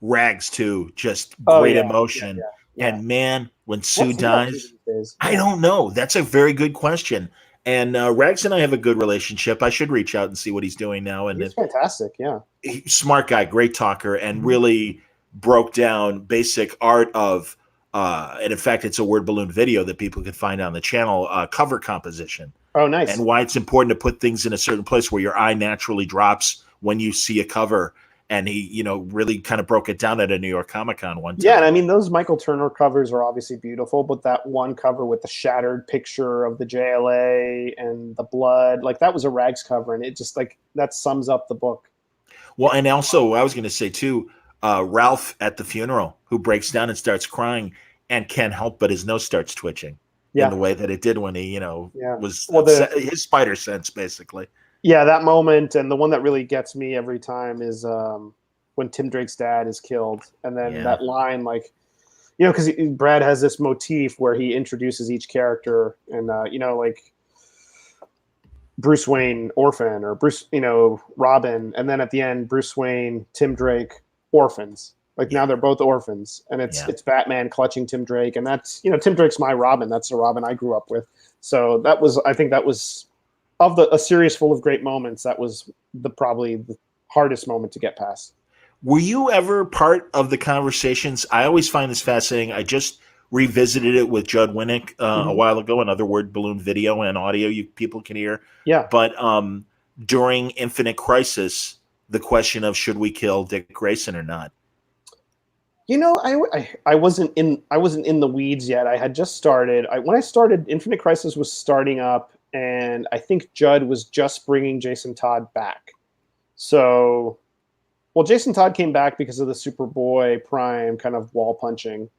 Rags, too, just great emotion. Yeah. And man, when Sue What's he up to dies, these days? I don't know. That's a very good question. And Rags and I have a good relationship. I should reach out and see what he's doing now. And He's fantastic. Yeah. Smart guy, great talker, and really broke down basic art of, and in fact, it's a word balloon video that people can find on the channel, cover composition. Oh, nice. And why it's important to put things in a certain place where your eye naturally drops when you see a cover. And he, really kind of broke it down at a New York Comic-Con one time. Yeah, and I mean, those Michael Turner covers are obviously beautiful, but that one cover with the shattered picture of the JLA and the blood, like that was a Rags cover, and it just that sums up the book. Well, and also, I was going to say too, Ralph at the funeral, who breaks down and starts crying and can't help but his nose starts twitching in the way that it did when he, was his spider sense, basically. Yeah, that moment, and the one that really gets me every time is when Tim Drake's dad is killed, and then that line, because Brad has this motif where he introduces each character, and Bruce Wayne, orphan, or Bruce, Robin, and then at the end, Bruce Wayne, Tim Drake, orphans. Now they're both orphans, and it's Batman clutching Tim Drake, and that's Tim Drake's my Robin. That's the Robin I grew up with. So I think that was. Of a series full of great moments, that was probably the hardest moment to get past. Were you ever part of the conversations? I always find this fascinating. I just revisited it with Judd Winnick a while ago, another word balloon video and audio people can hear. Yeah. But during Infinite Crisis, the question of should we kill Dick Grayson or not? I wasn't in the weeds yet. I had just started. When I started, Infinite Crisis was starting up. And I think Judd was just bringing Jason Todd back. So, Jason Todd came back because of the Superboy Prime kind of wall punching.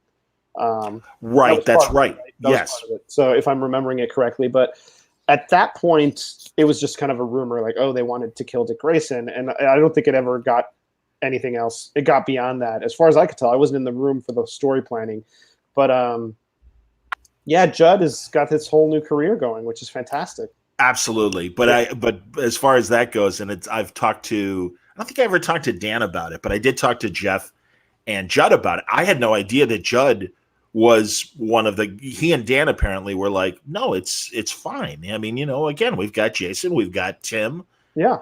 Right, that's right. Yes. So, if I'm remembering it correctly, but at that point, it was just kind of a rumor, they wanted to kill Dick Grayson, and I don't think it ever got anything else. It got beyond that, as far as I could tell. I wasn't in the room for the story planning, but yeah, Judd has got his whole new career going, which is fantastic. Absolutely. But as far as that goes, and I've talked to, I don't think I ever talked to Dan about it, but I did talk to Jeff and Judd about it. I had no idea that Judd was he and Dan apparently were like, no, it's fine. I mean, again, we've got Jason, we've got Tim. Yeah.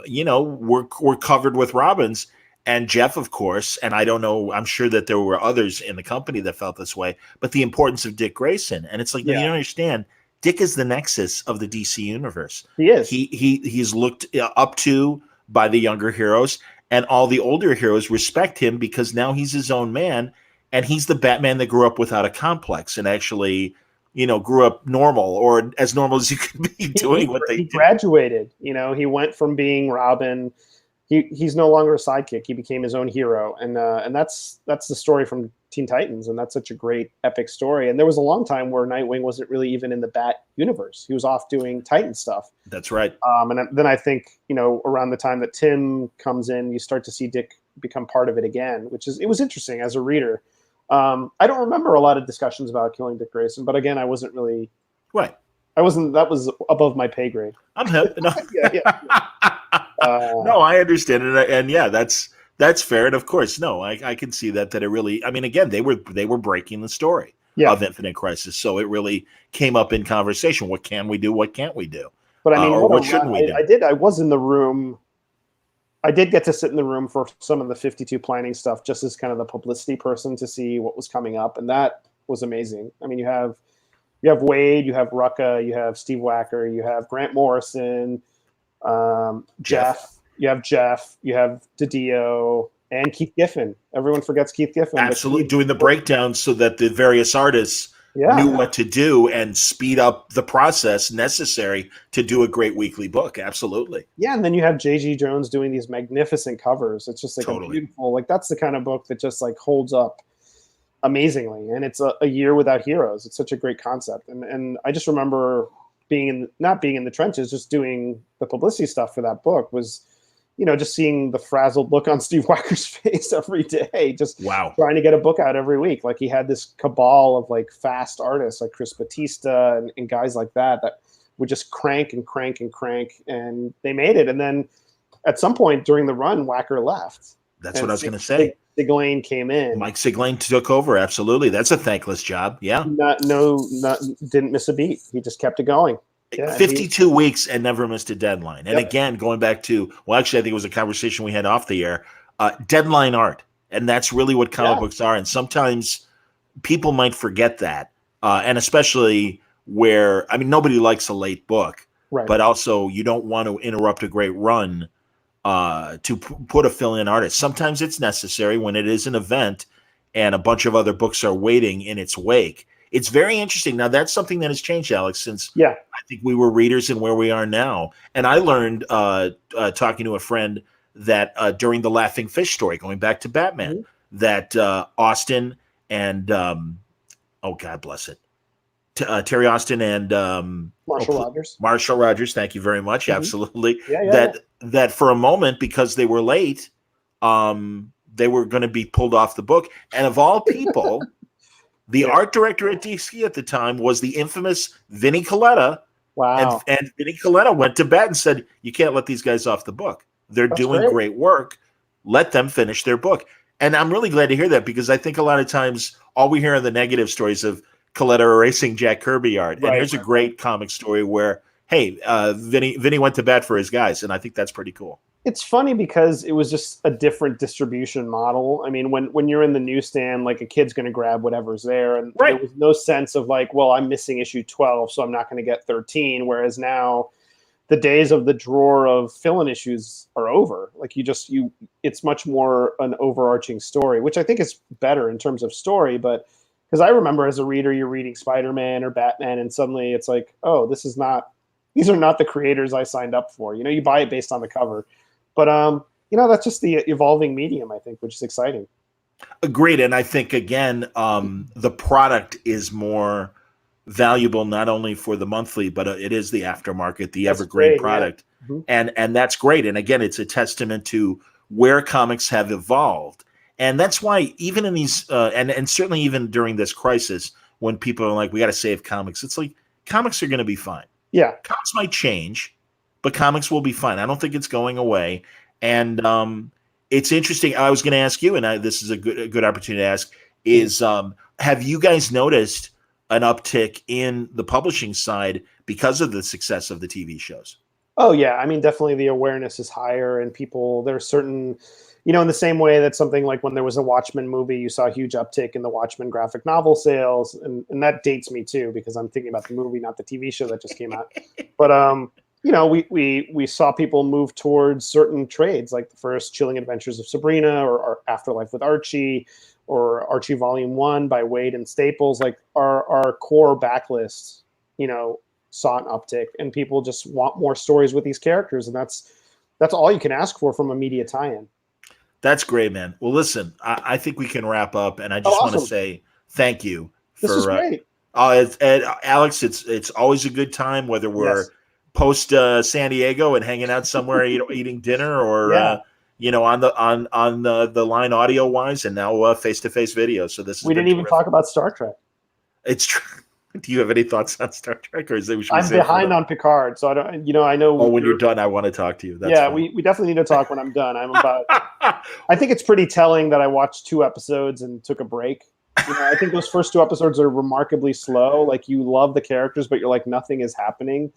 We're covered with Robins. And Jeff, of course, and I don't know, I'm sure that there were others in the company that felt this way, but the importance of Dick Grayson. And it's like, no, you don't understand. Dick is the nexus of the DC universe. He is. He's looked up to by the younger heroes, and all the older heroes respect him because now he's his own man, and he's the Batman that grew up without a complex and actually, grew up normal, or as normal as you could be doing what they did. He graduated. He went from being Robin. He's no longer a sidekick. He became his own hero, and that's the story from Teen Titans, and that's such a great epic story. And there was a long time where Nightwing wasn't really even in the Bat universe. He was off doing Titan stuff. That's right. And then I think around the time that Tim comes in, you start to see Dick become part of it again, it was interesting as a reader. I don't remember a lot of discussions about killing Dick Grayson, but again, I wasn't really. Right. I wasn't. That was above my pay grade. I'm hip. No. Yeah. No, I understand it, and yeah, that's fair. And of course, no, I can see that it really. I mean, again, they were breaking the story of Infinite Crisis, so it really came up in conversation. What can we do? What can't we do? But I mean, or what shouldn't we do? I was in the room. I did get to sit in the room for some of the 52 planning stuff, just as kind of the publicity person to see what was coming up, and that was amazing. I mean, you have Wade, you have Rucka, you have Steve Wacker, you have Grant Morrison, Jeff, you have DiDio, and Keith Giffen. Everyone forgets Keith Giffen. Absolutely, doing the breakdowns so that the various artists knew what to do and speed up the process necessary to do a great weekly book. Absolutely. Yeah, and then you have J.G. Jones doing these magnificent covers. It's just like a beautiful, like that's the kind of book that just like holds up amazingly. And it's a year without heroes. It's such a great concept. And I just remember not being in the trenches, just doing the publicity stuff for that book was, just seeing the frazzled look on Steve Wacker's face every day, just trying to get a book out every week. Like he had this cabal of like fast artists like Chris Batista and guys like that would just crank and crank and crank, and they made it. And then at some point during the run, Wacker left. That's what I was going to say. Siglain came in. Mike Siglain took over. Absolutely. That's a thankless job. Yeah. Didn't miss a beat. He just kept it going. Yeah, 52 weeks and never missed a deadline. And again, going back to, actually, I think it was a conversation we had off the air, deadline art. And that's really what comic books are. And sometimes people might forget that. And especially where, I mean, nobody likes a late book, but also you don't want to interrupt a great run to put a fill-in artist. Sometimes it's necessary when it is an event and a bunch of other books are waiting in its wake. It's very interesting. Now, that's something that has changed, Alex, since I think we were readers and where we are now. And I learned talking to a friend that during the Laughing Fish story, going back to Batman, that Austin and, God bless it, Terry Austin and Marshall Rogers, thank you very much. Absolutely. That for a moment, because they were late, they were going to be pulled off the book. And of all people, the art director at DC at the time was the infamous Vinnie Coletta. Wow. And Vinnie Coletta went to bat and said, you can't let these guys off the book. They're doing great work. Let them finish their book. And I'm really glad to hear that, because I think a lot of times all we hear are the negative stories of Coletta erasing Jack Kirby art. And here's a great comic story where, hey, Vinny went to bat for his guys, and I think that's pretty cool. It's funny because it was just a different distribution model. I mean, when you're in the newsstand, like a kid's going to grab whatever's there, and there was no sense of like, well, I'm missing issue 12, so I'm not going to get 13. Whereas now, the days of the drawer of fill-in issues are over. Like it's much more an overarching story, which I think is better in terms of story. But because I remember as a reader, you're reading Spider-Man or Batman, and suddenly it's like, oh, these are not the creators I signed up for. You buy it based on the cover. But, that's just the evolving medium, I think, which is exciting. Agreed. And I think, again, the product is more valuable not only for the monthly, but it is the aftermarket, the evergreen product. Yeah. And that's great. And, again, it's a testament to where comics have evolved. And that's why even in these and certainly even during this crisis, when people are like, we got to save comics, it's like comics are going to be fine. Yeah. Comics might change, but comics will be fine. I don't think it's going away. And it's interesting. I was going to ask you, and this is a good opportunity to ask, is have you guys noticed an uptick in the publishing side because of the success of the TV shows? Oh, yeah. I mean, definitely the awareness is higher, and there's certain, in the same way that something like when there was a Watchmen movie, you saw a huge uptick in the Watchmen graphic novel sales. And that dates me too, because I'm thinking about the movie, not the TV show that just came out. But, we saw people move towards certain trades, like the first Chilling Adventures of Sabrina or Afterlife with Archie or Archie Volume 1 by Wade and Staples. Like our core backlist, saw an uptick, and people just want more stories with these characters. And that's all you can ask for from a media tie-in. That's great, man. Well, listen, I think we can wrap up, and I just want to say thank you. This is great. Alex, it's always a good time, whether we're post San Diego and hanging out somewhere, eating dinner, or on the line audio wise, and now face to face video. So this is we didn't even talk about Star Trek. It's true. Do you have any thoughts on Star Trek, or is it? I'm behind on Picard, so I don't. I know. Oh, when you're done, I want to talk to you. That's yeah, fine. we definitely need to talk when I'm done. I'm about. I think it's pretty telling that I watched 2 episodes and took a break. I think those first 2 episodes are remarkably slow. Like, you love the characters, but you're like, nothing is happening.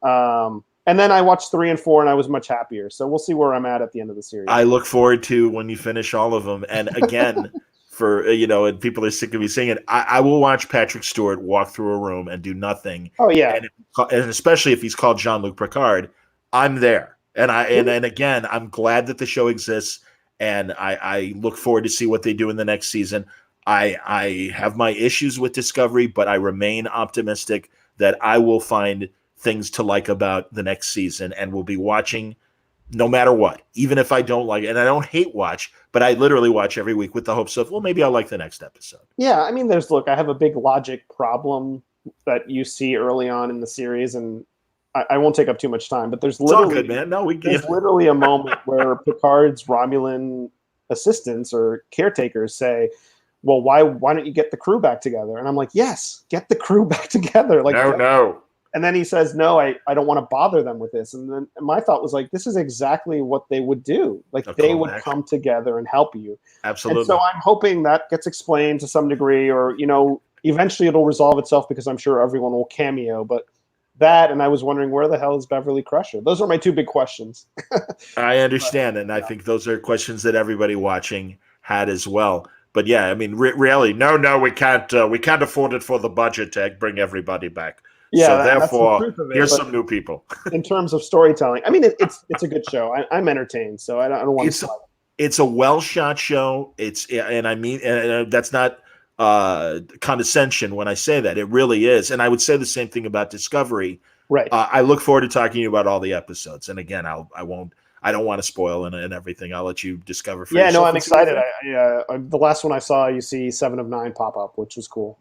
And then I watched 3 and 4, and I was much happier. So we'll see where I'm at the end of the series. I look forward to when you finish all of them. And again. For and people are sick of me saying it, I will watch Patrick Stewart walk through a room and do nothing. Oh yeah, and especially if he's called Jean-Luc Picard, I'm there. And and again, I'm glad that the show exists, and I look forward to see what they do in the next season. I have my issues with Discovery, but I remain optimistic that I will find things to like about the next season, and we'll be watching. No matter what, even if I don't like it, and I don't hate watch, but I literally watch every week with the hopes of, well, maybe I'll like the next episode. Yeah, I mean, I have a big logic problem that you see early on in the series, and I won't take up too much time, but there's literally, it's all good, man. No, there's literally a moment where Picard's Romulan assistants or caretakers say, well, why don't you get the crew back together? And I'm like, yes, get the crew back together. Like, no. And then he says, no, I don't want to bother them with this. And then my thought was like, this is exactly what they would do. Like, they would come together and help you. Absolutely. And so I'm hoping that gets explained to some degree, or, eventually it'll resolve itself, because I'm sure everyone will cameo. But that, and I was wondering, where the hell is Beverly Crusher? Those are my 2 big questions. I understand. And I think those are questions that everybody watching had as well. But yeah, I mean, really, no, we can't afford it for the budget to bring everybody back. Yeah, so therefore, here's but some new people. In terms of storytelling, I mean, it's a good show. I'm entertained, so I don't want to. It's a well shot show. And that's not condescension when I say that. It really is. And I would say the same thing about Discovery. Right. I look forward to talking to you about all the episodes. And again, I don't want to spoil and everything. I'll let you discover for yourself. Yeah, no, I'm excited. The last one I saw, you see 7 of 9 pop up, which was cool.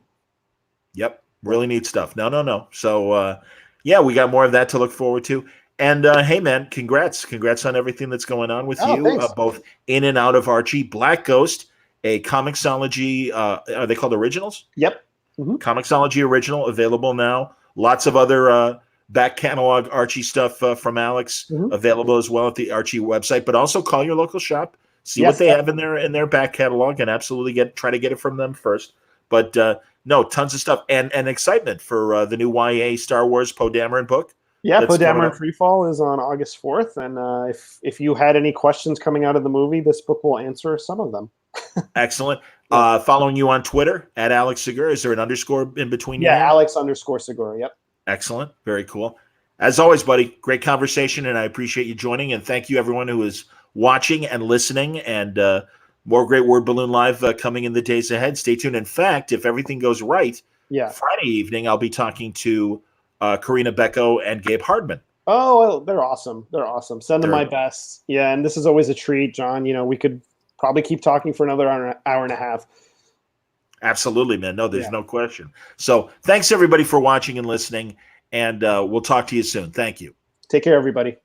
Yep. Really neat stuff. No. So, yeah, we got more of that to look forward to. And, hey, man, congrats on everything that's going on with you, both in and out of Archie. Black Ghost, a Comixology, are they called originals? Yep. Mm-hmm. Comixology original, available now. Lots of other back catalog Archie stuff from Alex, available as well at the Archie website. But also call your local shop, see what they have in their back catalog, and absolutely try to get it from them first. But no, tons of stuff and excitement for the new YA Star Wars Poe Dameron book. Yeah, Poe Dameron Freefall is on August 4th, and if you had any questions coming out of the movie, this book will answer some of them. Excellent. Following you on Twitter at Alex Segura. Is there an underscore in between? Yeah, Alex_Segura. Yep. Excellent. Very cool. As always, buddy, great conversation, and I appreciate you joining. And thank you, everyone who is watching and listening. And more Great Word Balloon Live coming in the days ahead. Stay tuned. In fact, if everything goes right, Friday evening, I'll be talking to Karina Becco and Gabe Hardman. Oh, well, they're awesome. Send them my best. Yeah, and this is always a treat, John. We could probably keep talking for another hour and a half. Absolutely, man. No, there's no question. So thanks, everybody, for watching and listening, and we'll talk to you soon. Thank you. Take care, everybody.